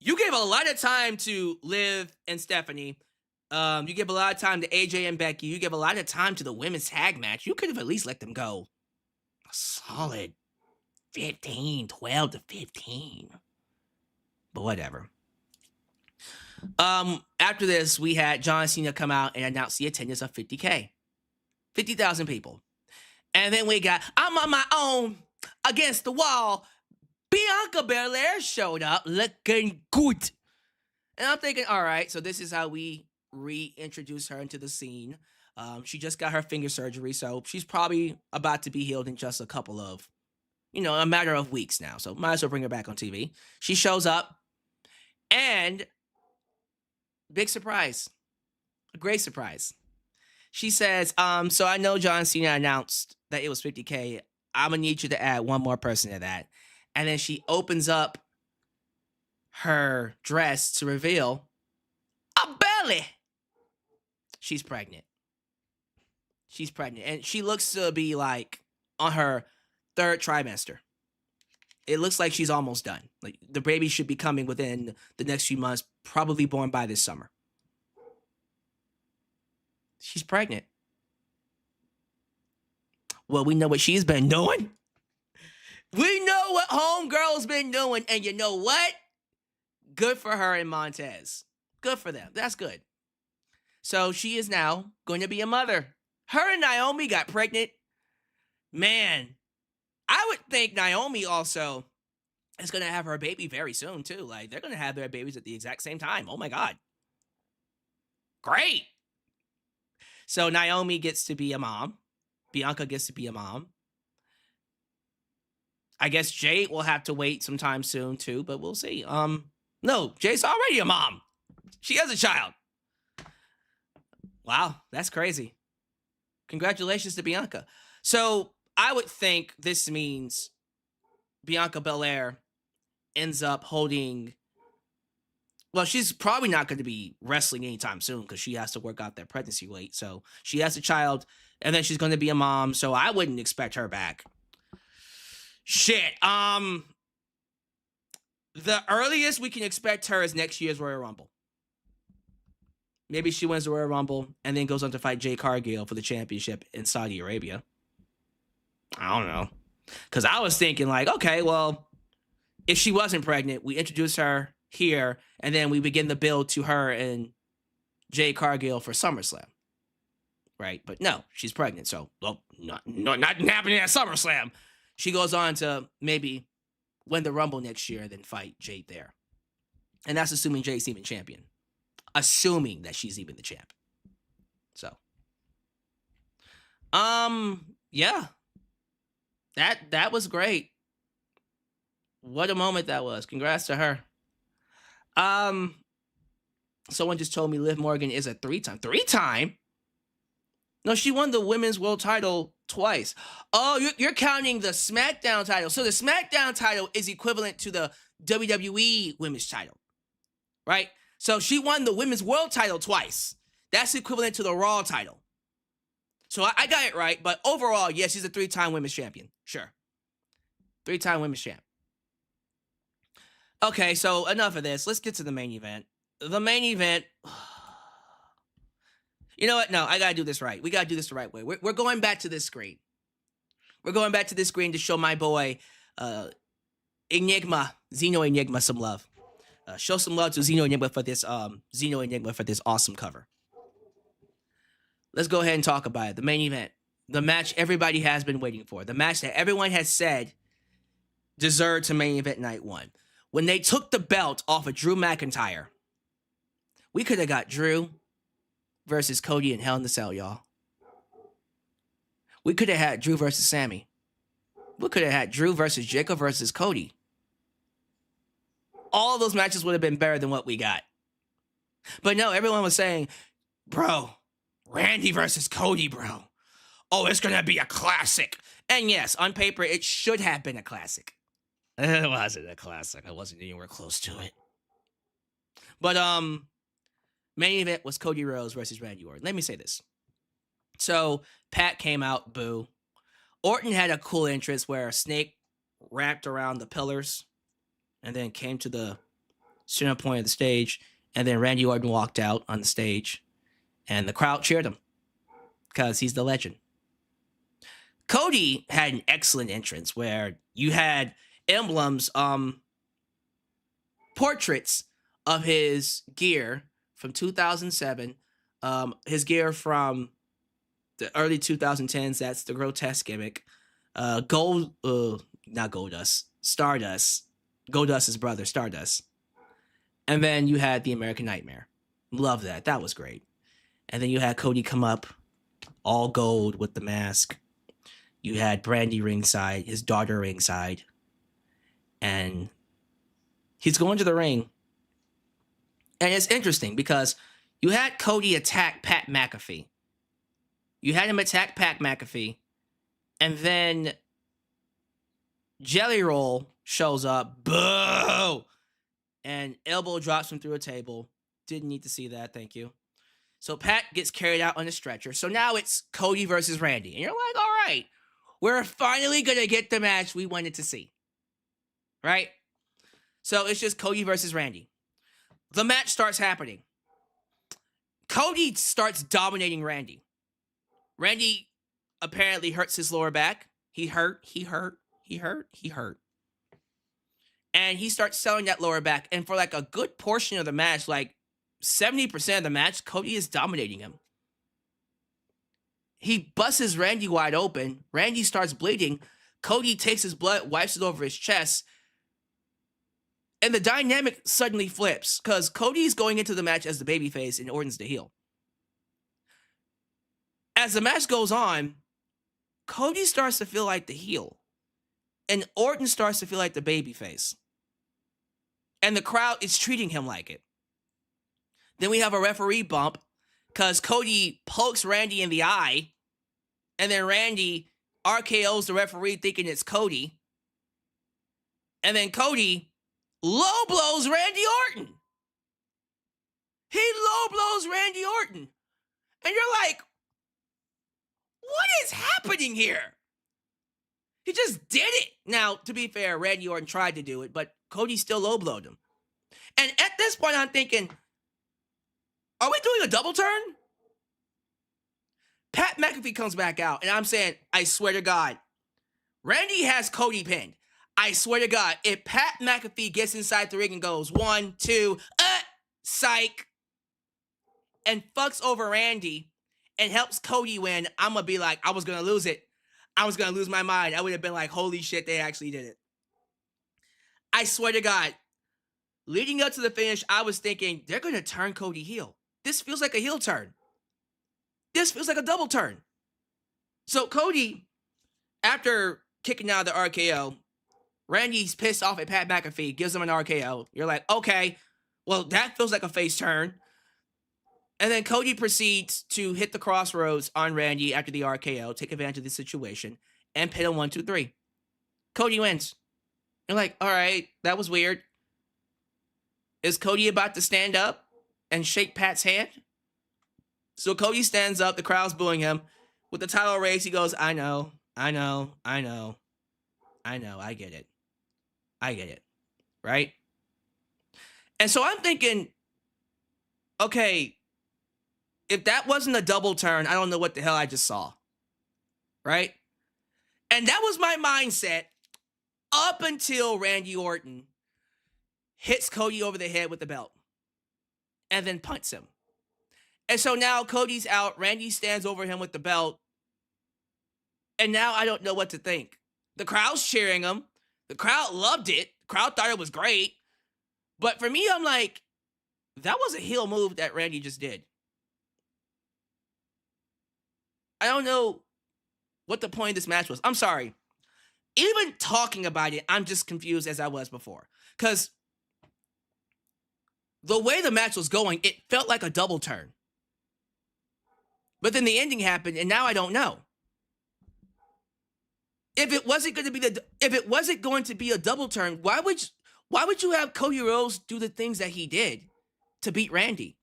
you gave a lot of time to Liv and Stephanie. You give a lot of time to AJ and Becky. You give a lot of time to the women's tag match. You could have at least let them go a solid 12 to 15. But whatever. After this, we had John Cena come out and announce the attendance of 50K. 50,000 people. And then we got, I'm on my own against the wall. Bianca Belair showed up looking good. And I'm thinking, all right, so this is how we reintroduce her into the scene. She just got her finger surgery, so she's probably about to be healed in just a matter of weeks now. So might as well bring her back on TV. She shows up, and big surprise. A great surprise. She says, so I know John Cena announced that it was 50K. I'm going to need you to add one more person to that. And then she opens up her dress to reveal a belly. She's pregnant. She's pregnant. And she looks to be like on her 3rd trimester. It looks like she's almost done. Like the baby should be coming within the next few months, probably born by this summer. She's pregnant. Well, we know what she's been doing. We know what homegirl's been doing. And you know what? Good for her and Montez. Good for them. That's good. So she is now going to be a mother. Her and Naomi got pregnant. Man, I would think Naomi also is going to have her baby very soon, too. Like, they're going to have their babies at the exact same time. Oh, my God. Great. So Naomi gets to be a mom. Bianca gets to be a mom. I guess Jade will have to wait sometime soon, too, but we'll see. No, Jade's already a mom. She has a child. Wow, that's crazy. Congratulations to Bianca. So I would think this means Bianca Belair ends up holding... Well, she's probably not going to be wrestling anytime soon because she has to work out that pregnancy weight. So she has a child, and then she's going to be a mom, so I wouldn't expect her back. Shit. The earliest we can expect her is next year's Royal Rumble. Maybe she wins the Royal Rumble and then goes on to fight Jade Cargill for the championship in Saudi Arabia. I don't know. Because I was thinking like, okay, well, if she wasn't pregnant, we introduce her here and then we begin the build to her and Jade Cargill for SummerSlam. Right? But no, she's pregnant. So, well, not happening at SummerSlam. She goes on to maybe win the Rumble next year and then fight Jade there. And that's assuming Jade's even champion. Assuming that she's even the champ. So. Yeah. That was great. What a moment that was. Congrats to her. Someone just told me Liv Morgan is a three-time No, she won the women's world title twice. Oh, you're counting the SmackDown title. So the SmackDown title is equivalent to the WWE women's title, right? So she won the women's world title twice. That's equivalent to the Raw title. So I got it right, but overall, yes, she's a 3-time women's champion. Sure. 3-time women's champ. Okay, so enough of this. Let's get to the main event. The main event... You know what? No, I gotta do this right. We gotta do this the right way. We're going back to this screen. We're going back to this screen to show my boy, Enigma, Xeno Enigma, some love. Show some love to Xeno Enigma for this, awesome cover. Let's go ahead and talk about it. The main event, the match everybody has been waiting for, the match that everyone has said deserved to main event night 1. When they took the belt off of Drew McIntyre, we could have got Drew versus Cody in Hell in the Cell, y'all. We could have had Drew versus Sammy. We could have had Drew versus Jacob versus Cody. All of those matches would have been better than what we got. But no, everyone was saying, bro, Randy versus Cody, bro. Oh, it's going to be a classic. And yes, on paper, it should have been a classic. It wasn't a classic. I wasn't anywhere close to it. But, main event was Cody Rhodes versus Randy Orton. Let me say this. So, Pat came out, boo. Orton had a cool entrance where a snake wrapped around the pillars and then came to the center point of the stage. And then Randy Orton walked out on the stage and the crowd cheered him because he's the legend. Cody had an excellent entrance where you had emblems, portraits of his gear from 2007, his gear from the early 2010s, that's the grotesque gimmick, not Goldust, Stardust, Goldust's brother, Stardust. And then you had the American Nightmare. Love that. That was great. And then you had Cody come up, all gold with the mask. You had Brandy ringside, his daughter ringside. And he's going to the ring. And it's interesting because you had Cody attack Pat McAfee. You had him attack Pat McAfee. And then Jelly Roll shows up. Boo! And elbow drops him through a table. Didn't need to see that. Thank you. So Pat gets carried out on a stretcher. So now it's Cody versus Randy. And you're like, all right, we're finally going to get the match we wanted to see. Right? So it's just Cody versus Randy. The match starts happening. Cody starts dominating Randy. Randy apparently hurts his lower back. He hurt. And he starts selling that lower back. And for like a good portion of the match, like 70% of the match, Cody is dominating him. He busts Randy wide open. Randy starts bleeding. Cody takes his blood, wipes it over his chest. And the dynamic suddenly flips because Cody's going into the match as the babyface and Orton's the heel. As the match goes on, Cody starts to feel like the heel. And Orton starts to feel like the babyface. And the crowd is treating him like it. Then we have a referee bump because Cody pokes Randy in the eye. And then Randy RKO's the referee thinking it's Cody. And then Cody low blows Randy Orton. He low blows Randy Orton. And you're like, what is happening here? He just did it. Now, to be fair, Randy Orton tried to do it, but Cody still low blowed him. And at this point, I'm thinking, are we doing a double turn? Pat McAfee comes back out, and I'm saying, I swear to God, Randy has Cody pinned. I swear to God, if Pat McAfee gets inside the ring and goes 1, 2, psych, and fucks over Randy and helps Cody win, I'm going to be like, I was going to lose it. I was going to lose my mind. I would have been like, holy shit, they actually did it. I swear to God, leading up to the finish, I was thinking, they're going to turn Cody heel. This feels like a heel turn. This feels like a double turn. So Cody, after kicking out of the RKO, Randy's pissed off at Pat McAfee, gives him an RKO. You're like, okay, well, that feels like a face turn. And then Cody proceeds to hit the crossroads on Randy after the RKO, take advantage of the situation, and pin him 1, 2, 3. Cody wins. You're like, all right, that was weird. Is Cody about to stand up and shake Pat's hand? So Cody stands up, the crowd's booing him. With the title raised, he goes, I know, I get it. Right? And so I'm thinking, okay, if that wasn't a double turn, I don't know what the hell I just saw. Right? And that was my mindset up until Randy Orton hits Cody over the head with the belt and then punts him. And so now Cody's out. Randy stands over him with the belt. And now I don't know what to think. The crowd's cheering him. The crowd loved it. The crowd thought it was great. But for me, I'm like, that was a heel move that Randy just did. I don't know what the point of this match was. I'm sorry. Even talking about it, I'm just confused as I was before. Because the way the match was going, it felt like a double turn. But then the ending happened, and now I don't know. If it wasn't going to be a double turn, why would you have Cody Rhodes do the things that he did to beat Randy?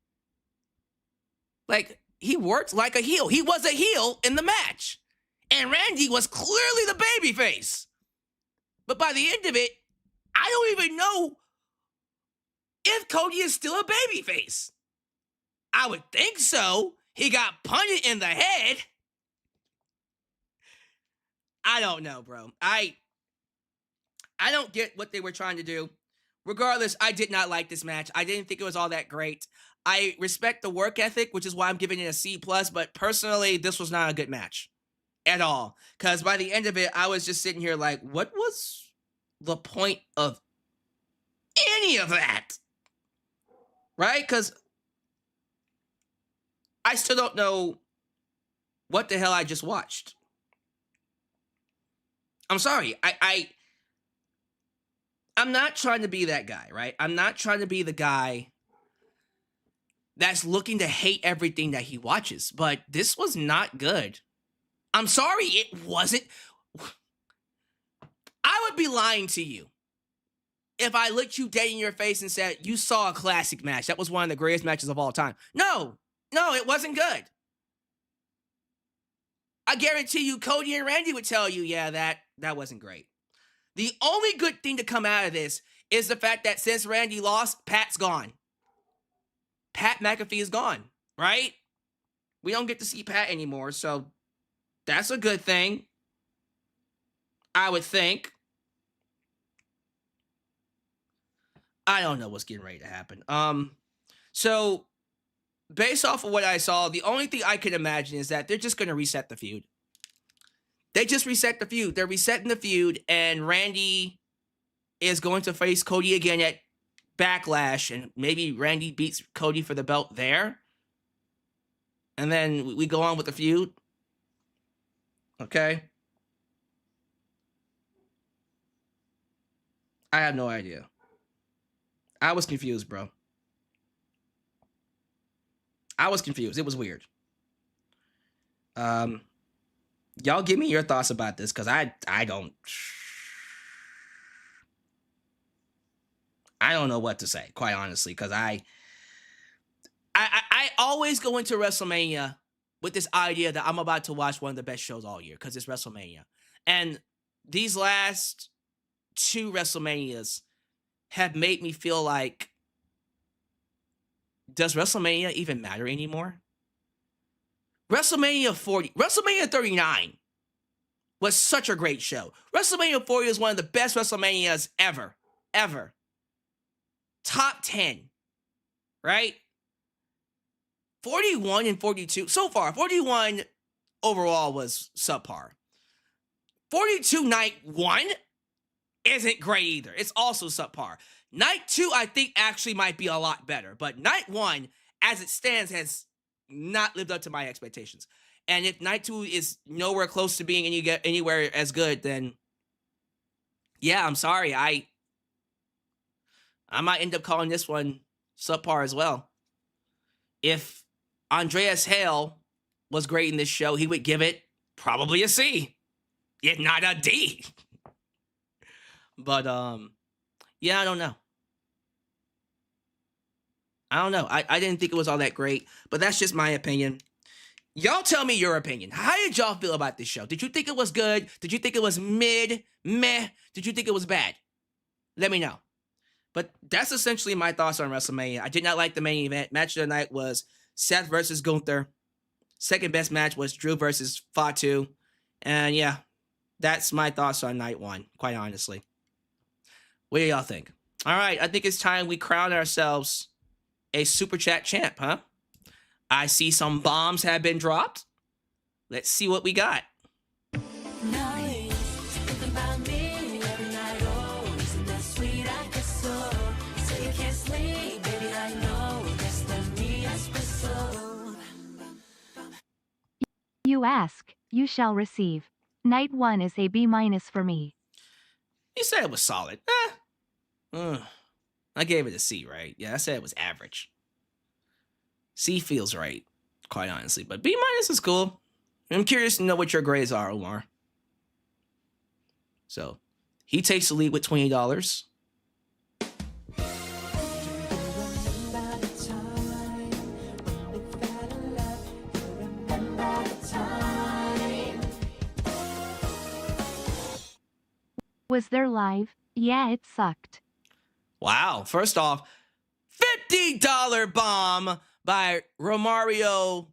Like, he worked like a heel. He was a heel in the match. And Randy was clearly the babyface. But by the end of it, I don't even know if Cody is still a babyface. I would think so. He got punted in the head. I don't know, bro. I don't get what they were trying to do. Regardless, I did not like this match. I didn't think it was all that great. I respect the work ethic, which is why I'm giving it a C+, but personally, this was not a good match at all. Because by the end of it, I was just sitting here like, what was the point of any of that? Right? Because I still don't know what the hell I just watched. I'm sorry. I'm not trying to be that guy, right? I'm not trying to be the guy that's looking to hate everything that he watches, but this was not good. I'm sorry, it wasn't. I would be lying to you if I looked you dead in your face and said, you saw a classic match. That was one of the greatest matches of all time. No, it wasn't good. I guarantee you, Cody and Randy would tell you, yeah, that wasn't great. The only good thing to come out of this is the fact that since Randy lost, Pat's gone. Pat McAfee is gone, right? We don't get to see Pat anymore, so that's a good thing, I would think. I don't know what's getting ready to happen. So based off of what I saw, the only thing I can imagine is that they're just going to reset the feud. They just reset the feud. They're resetting the feud, and Randy is going to face Cody again at Backlash, and maybe Randy beats Cody for the belt there. And then we go on with the feud. Okay? I have no idea. I was confused, bro. I was confused. It was weird. Y'all give me your thoughts about this, because I don't know what to say, quite honestly, because I always go into WrestleMania with this idea that I'm about to watch one of the best shows all year, because it's WrestleMania. And these last two WrestleManias have made me feel like, does WrestleMania even matter anymore? WrestleMania 39 was such a great show. WrestleMania 40 is one of the best WrestleManias ever. Top 10, right? 41 and 42, so far, 41 overall was subpar. 42 night 1 isn't great either. It's also subpar. Night 2, I think, actually might be a lot better. But night 1, as it stands, has not lived up to my expectations. And if night 2 is nowhere close to being anywhere as good, then yeah, I'm sorry. I might end up calling this one subpar as well. If Andreas Hale was great in this show, he would give it probably a C, if not a D. But yeah, I don't know. I didn't think it was all that great, but that's just my opinion. Y'all tell me your opinion. How did y'all feel about this show? Did you think it was good? Did you think it was meh? Did you think it was bad? Let me know. But that's essentially my thoughts on WrestleMania. I did not like the main event. Match of the night was Seth versus Gunther. Second best match was Drew versus Fatu. And yeah, that's my thoughts on night one, quite honestly. What do y'all think? All right, I think it's time we crown ourselves a Super Chat champ, huh? I see some bombs have been dropped. Let's see what we got. You ask, you shall receive. Night 1 is a B- for me. You said it was solid. I gave it a C, right? Yeah, I said it was average. C feels right, quite honestly. But B- is cool. I'm curious to know what your grades are, Omar. So, he takes the lead with $20. Was there live? Yeah, it sucked. Wow. First off, $50 bomb by Romario.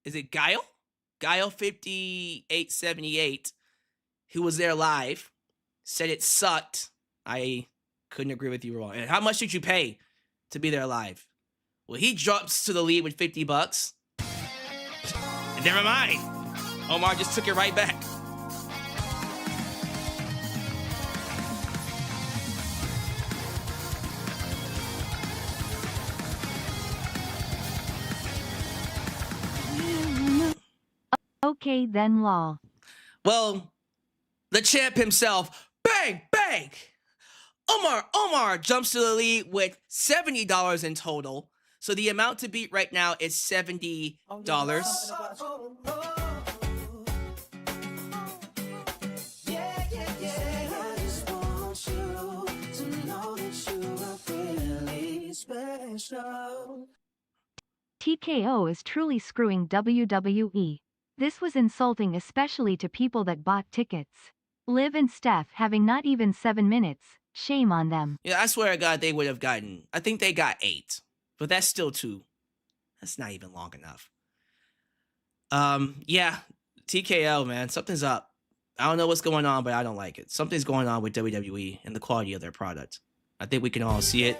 Is it Guile? Guile 5878, who was there live, said it sucked. I couldn't agree with you more. And how much did you pay to be there live? Well, he drops to the lead with $50. And never mind. Omar just took it right back. Okay then, lol. Well, the champ himself, bang, bang! Omar jumps to the lead with $70 in total. So the amount to beat right now is $70. TKO is truly screwing WWE. This was insulting, especially to people that bought tickets. Liv and Steph having not even 7 minutes. Shame on them. Yeah, I swear to God, they would have gotten, I think they got 8. But that's still 2. That's not even long enough. Yeah, TKO, man, something's up. I don't know what's going on, but I don't like it. Something's going on with WWE and the quality of their product. I think we can all see it.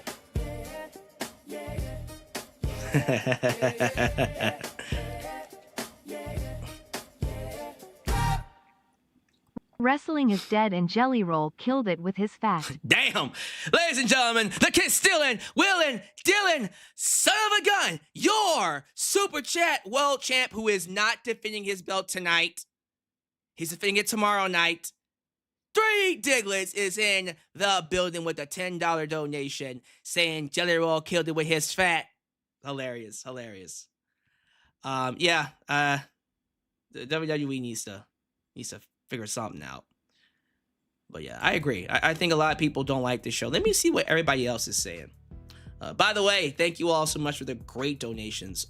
Wrestling is dead and Jelly Roll killed it with his fat. Damn! Ladies and gentlemen, the kid stealing, willing, Dylan, son of a gun, your Super Chat world champ who is not defending his belt tonight. He's defending it tomorrow night. 3 Diglets is in the building with a $10 donation saying Jelly Roll killed it with his fat. Hilarious. The WWE needs to figure something out. But yeah, I agree. I think a lot of people don't like this show. Let me see what everybody else is saying. By the way, thank you all so much for the great donations.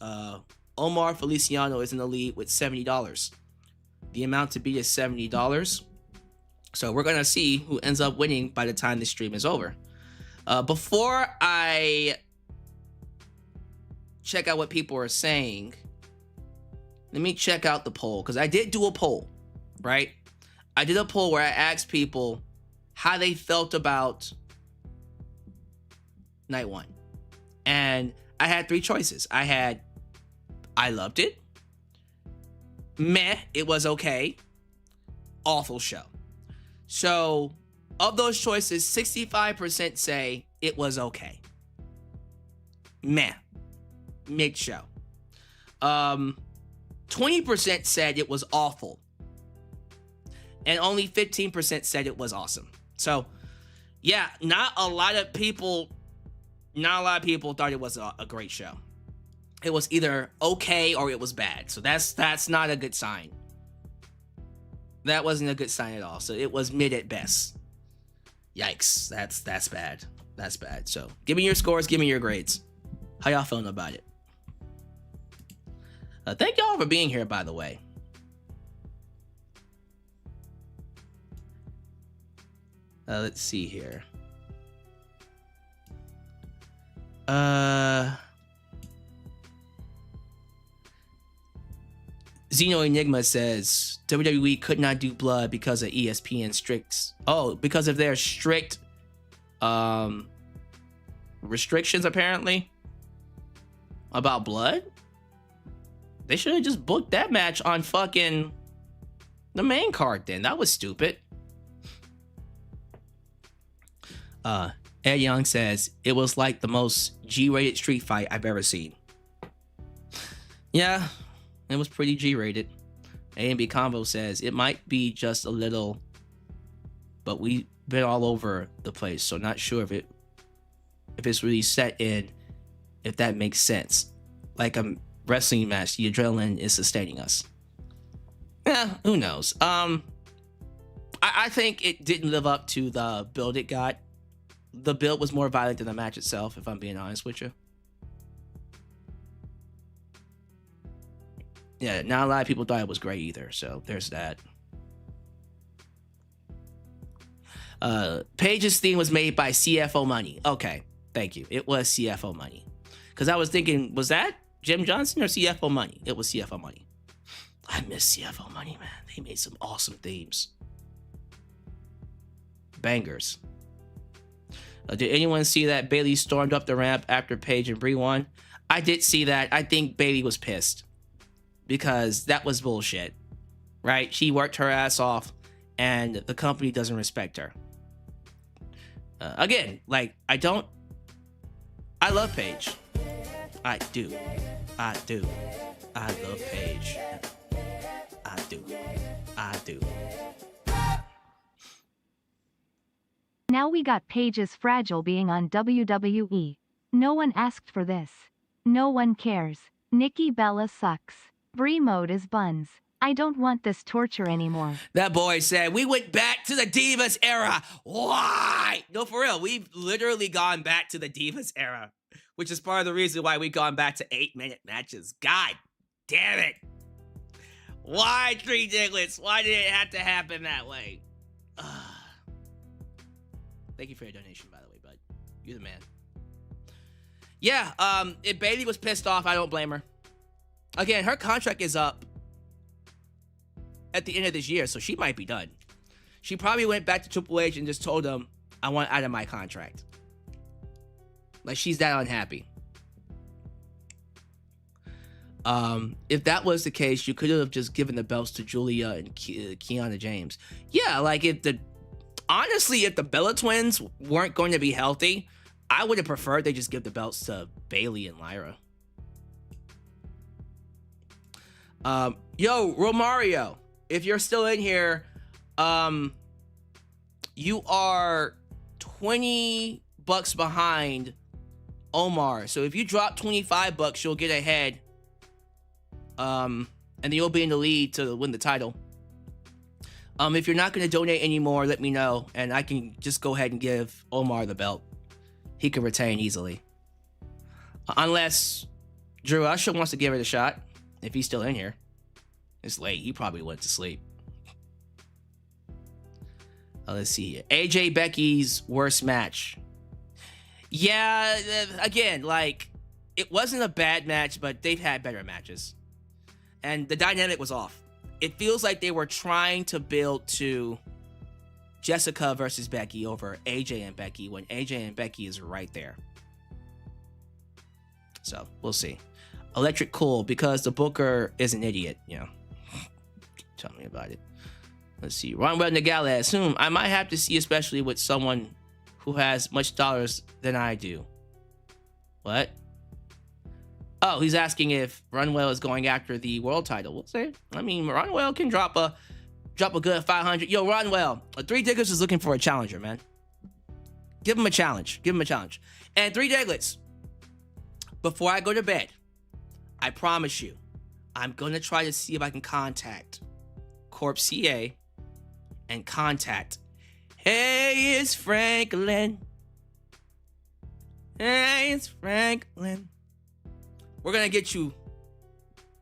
Omar Feliciano is in the lead with $70. The amount to beat is $70. So we're going to see who ends up winning by the time this stream is over. Before I check out what people are saying, let me check out the poll, because I did do a poll, right? I did a poll where I asked people how they felt about night 1. And I had 3 choices. I loved it. Meh, it was okay. Awful show. So, of those choices, 65% say it was okay. Meh. Mid-show. 20% said it was awful. And only 15% said it was awesome. So, yeah, not a lot of people thought it was a great show. It was either okay or it was bad. So that's not a good sign. That wasn't a good sign at all. So it was mid at best. Yikes. That's bad. That's bad. So give me your scores. Give me your grades. How y'all feeling about it? Thank y'all for being here, by the way. Let's see here. Xeno Enigma says WWE could not do blood because of ESPN strict. Oh, because of their strict restrictions apparently about blood. They should have just booked that match on fucking the main card then. That was stupid. Ed Young says it was like the most G-rated street fight I've ever seen. Yeah, it was pretty G-rated. A&B Combo says it might be just a little, but we've been all over the place, so not sure if it's really set in, if that makes sense. Like a wrestling match, the adrenaline is sustaining us. Yeah, who knows? I think it didn't live up to the build it got. The build was more violent than the match itself, if I'm being honest with you. Yeah, not a lot of people thought it was great either, so there's that. Paige's theme was made by CFO Money. Okay, thank you. It was CFO Money. Because I was thinking, was that Jim Johnson or CFO Money? It was CFO Money. I miss CFO Money, man. They made some awesome themes. Bangers. Did anyone see that Bayley stormed up the ramp after Paige and Brie won? I did see that. I think Bayley was pissed because that was bullshit, right? She worked her ass off and the company doesn't respect her. Again, like, I love Paige. I do. I love Paige. I do. Now we got Paige's Fragile being on WWE. No one asked for this. No one cares. Nikki Bella sucks. Brie mode is buns. I don't want this torture anymore. That boy said, we went back to the Divas era. Why? No, for real. We've literally gone back to the Divas era, which is part of the reason why we've gone back to 8-minute matches. God damn it. Why, Tree Diglets? Why did it have to happen that way? Thank you for your donation, by the way, bud. You're the man. Yeah, if Bayley was pissed off, I don't blame her. Again, her contract is up at the end of this year, so she might be done. She probably went back to Triple H and just told him, I want out of my contract. Like, she's that unhappy. If that was the case, you could have just given the belts to Julia and Kiana James. Yeah, like, honestly, if the Bella Twins weren't going to be healthy, I would have preferred they just give the belts to Bayley and Lyra. Yo, Romario, if you're still in here, you are $20 behind Omar. So if you drop $25, you'll get ahead. And then you'll be in the lead to win the title. If you're not going to donate anymore, let me know, and I can just go ahead and give Omar the belt. He can retain easily. Unless Drew Usher wants to give it a shot, if he's still in here. It's late. He probably went to sleep. Let's see here. AJ Becky's worst match. Yeah, again, like, it wasn't a bad match, but they've had better matches. And the dynamic was off. It feels like they were trying to build to Jessica versus Becky over AJ and Becky when AJ and Becky is right there. So, we'll see. Electric Cool, because the booker is an idiot, you know. Tell me about it. Let's see. Ronwell Nagala, I might have to see, especially with someone who has much dollars than I do. What? Oh, he's asking if Runwell is going after the world title. We'll see. I mean, Runwell can drop a good 500. Yo, Runwell, Three Diglets is looking for a challenger, man. Give him a challenge. And Three Diglets, before I go to bed, I promise you, I'm going to try to see if I can contact Corp CA and contact, hey, it's Franklin. Hey, it's Franklin. We're going to get you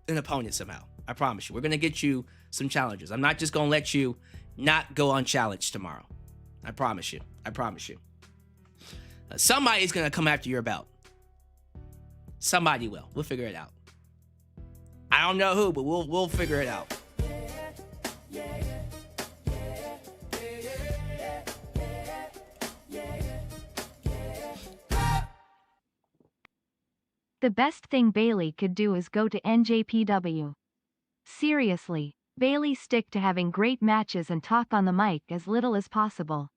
an opponent somehow. I promise you. We're going to get you some challenges. I'm not just going to let you not go unchallenged tomorrow. I promise you. I promise you. Somebody's going to come after your belt. Somebody will. We'll figure it out. I don't know who, but we'll figure it out. The best thing Bayley could do is go to NJPW. Seriously, Bayley, stick to having great matches and talk on the mic as little as possible.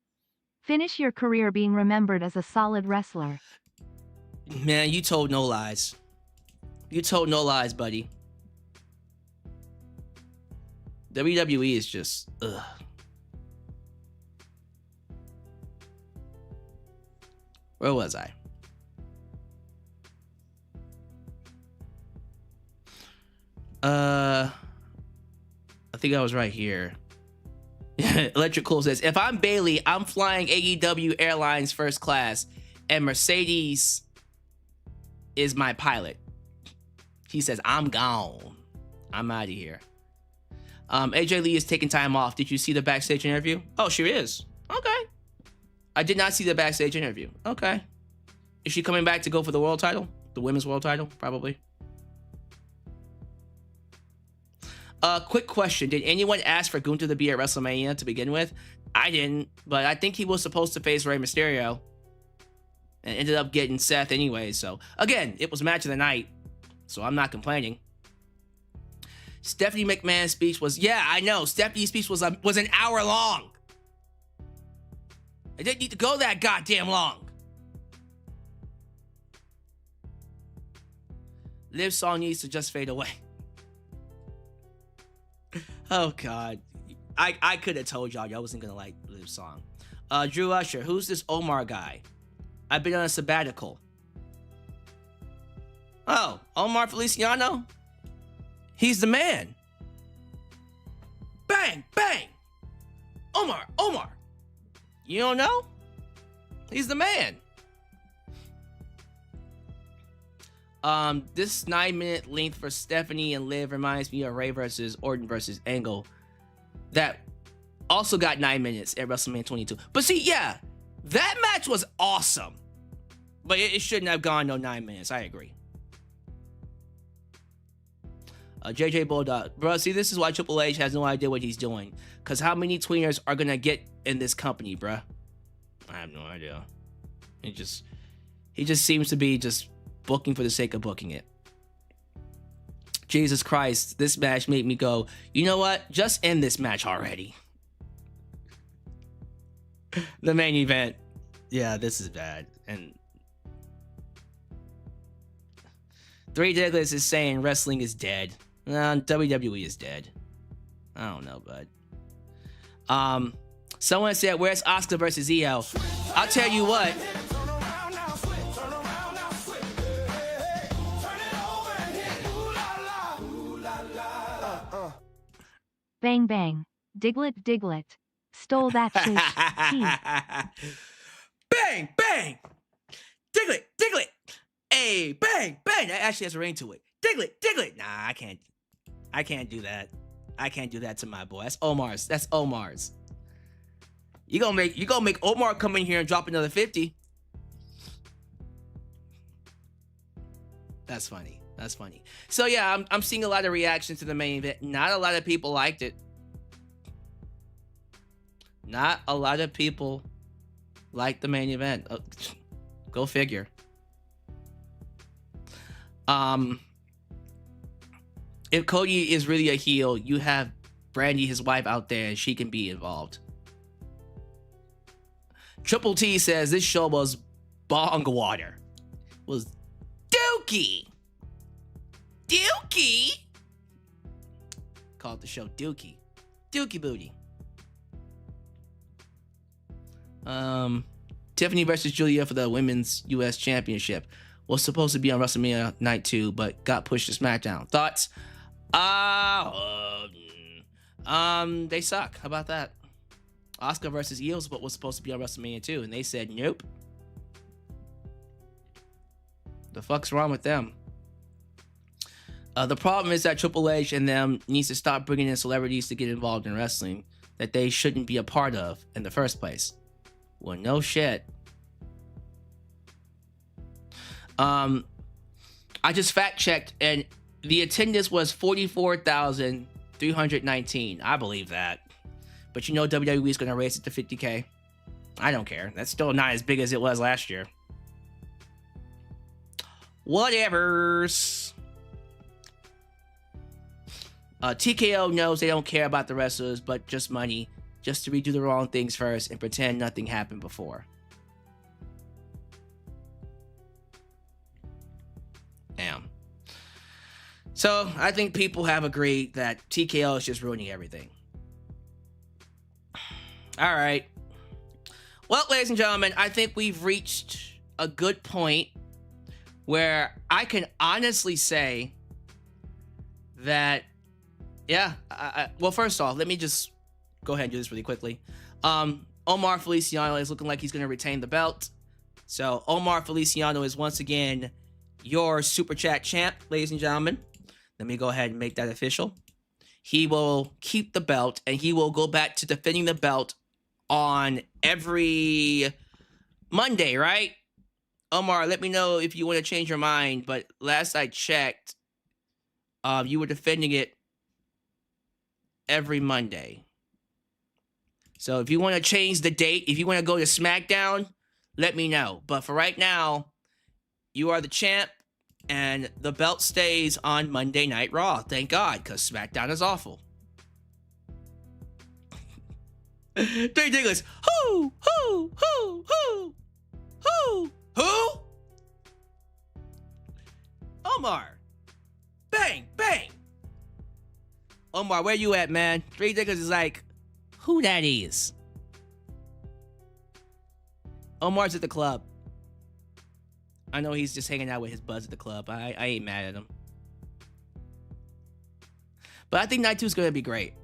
Finish your career being remembered as a solid wrestler. Man, you told no lies. You told no lies, buddy. WWE is just, ugh. Where was I? I think I was right here. Electric Cool says, if I'm Bayley, I'm flying AEW Airlines first class, and Mercedes is my pilot. He says, I'm gone. I'm out of here. AJ Lee is taking time off. Did you see the backstage interview? Oh, she is. Okay. I did not see the backstage interview. Okay. Is she coming back to go for the world title? The women's world title? Probably. Quick question. Did anyone ask for Gunther to be at WrestleMania to begin with? I didn't, but I think he was supposed to face Rey Mysterio and ended up getting Seth anyway. So, again, it was match of the night, so I'm not complaining. Stephanie McMahon's speech was, yeah, I know. Stephanie's speech was an hour long. It didn't need to go that goddamn long. Liv's song needs to just fade away. Oh, God. I could have told y'all wasn't going to like Liv's song. Drew Usher, who's this Omar guy? I've been on a sabbatical. Oh, Omar Feliciano? He's the man. Bang, bang. Omar. You don't know? He's the man. This 9-minute length for Stephanie and Liv reminds me of Ray versus Orton versus Angle. That also got 9 minutes at WrestleMania 22. But see, yeah, that match was awesome. But it shouldn't have gone no 9 minutes. I agree. JJ Bulldog. Bro, see, this is why Triple H has no idea what he's doing. Because how many tweeners are going to get in this company, bruh? I have no idea. He just seems to be just booking for the sake of booking it. Jesus Christ, this match made me go, you know what? Just end this match already. The main event. Yeah, this is bad. And Three Douglas is saying wrestling is dead. WWE is dead. I don't know, bud. Someone said, where's Oscar versus EO? I'll tell you what. Bang bang. Diglett. Stole that shit. Bang bang. Diglett. Hey, bang bang. That actually has a ring to it. Diglett. Nah, I can't do that. I can't do that to my boy. That's Omar's. You gonna make Omar come in here and drop another 50. That's funny. So yeah, I'm seeing a lot of reactions to the main event. Not a lot of people liked it. Not a lot of people liked the main event. Go figure. If Cody is really a heel, you have Brandy, his wife, out there, and she can be involved. Triple T says this show was bong water. Was Dookie. Called the show Dookie Booty. Tiffany versus Julia for the Women's U.S. Championship. was supposed to be on WrestleMania Night 2, but got pushed to SmackDown. Thoughts? They suck. How about that? Asuka versus Io was supposed to be on WrestleMania 2, and they said nope. The fuck's wrong with them? The problem is that Triple H and them needs to stop bringing in celebrities to get involved in wrestling that they shouldn't be a part of in the first place. Well, no shit. I just fact checked, and the attendance was 44,319. I believe that. But you know WWE is going to raise it to 50K. I don't care. That's still not as big as it was last year. Whatevers. TKO knows they don't care about the wrestlers, but just money. Just to redo the wrong things first and pretend nothing happened before. Damn. So, I think people have agreed that TKO is just ruining everything. Alright. Well, ladies and gentlemen, I think we've reached a good point where I can honestly say that, yeah, well, first off, let me just go ahead and do this really quickly. Omar Feliciano is looking like he's going to retain the belt. So, Omar Feliciano is once again your Super Chat champ, ladies and gentlemen. Let me go ahead and make that official. He will keep the belt, and he will go back to defending the belt on every Monday, right? Omar, let me know if you want to change your mind, but last I checked, you were defending it every Monday. So if you want to change the date, if you want to go to SmackDown, let me know. But for right now, you are the champ, and the belt stays on Monday Night Raw. Thank God, because SmackDown is awful. Three Dinglers. Who? Omar. Bang, bang. Omar, where you at, man? Three Dinglers is like, who that is? Omar's at the club. I know he's just hanging out with his buds at the club. I ain't mad at him. But I think Night 2 is going to be great.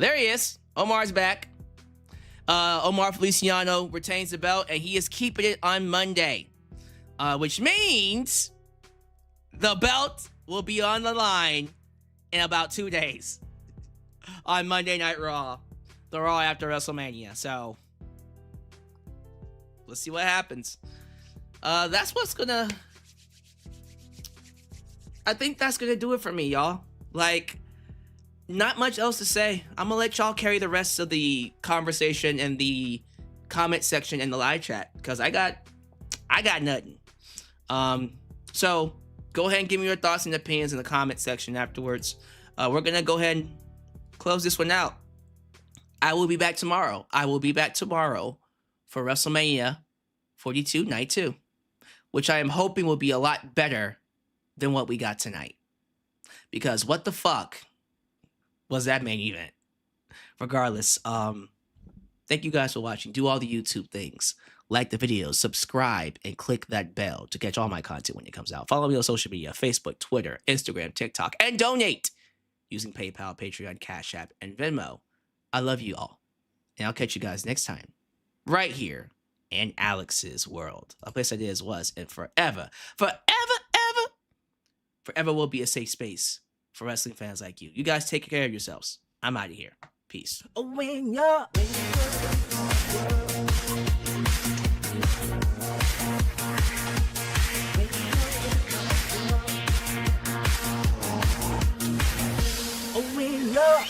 There he is. Omar's back. Omar Feliciano retains the belt, and he is keeping it on Monday. Which means the belt will be on the line in about 2 days. On Monday Night Raw. The Raw after WrestleMania. So, let's see what happens. That's what's gonna... I think that's gonna do it for me, y'all. Like, not much else to say. I'm gonna let y'all carry the rest of the conversation in the comment section in the live chat, because I got nothing. So go ahead and give me your thoughts and opinions in the comment section afterwards. We're gonna go ahead and close this one out. I will be back tomorrow. For WrestleMania 42 Night 2, which I am hoping will be a lot better than what we got tonight. Because what the fuck was that main event? Regardless, thank you guys for watching. Do all the YouTube things. Like the video, subscribe, and click that bell to catch all my content when it comes out. Follow me on social media, Facebook, Twitter, Instagram, TikTok, and donate using PayPal, Patreon, Cash App, and Venmo. I love you all. And I'll catch you guys next time. Right here in Alyx's world. A place that is, was, and forever will be a safe space for wrestling fans like you. You guys take care of yourselves. I'm out of here. Peace. When you're when you're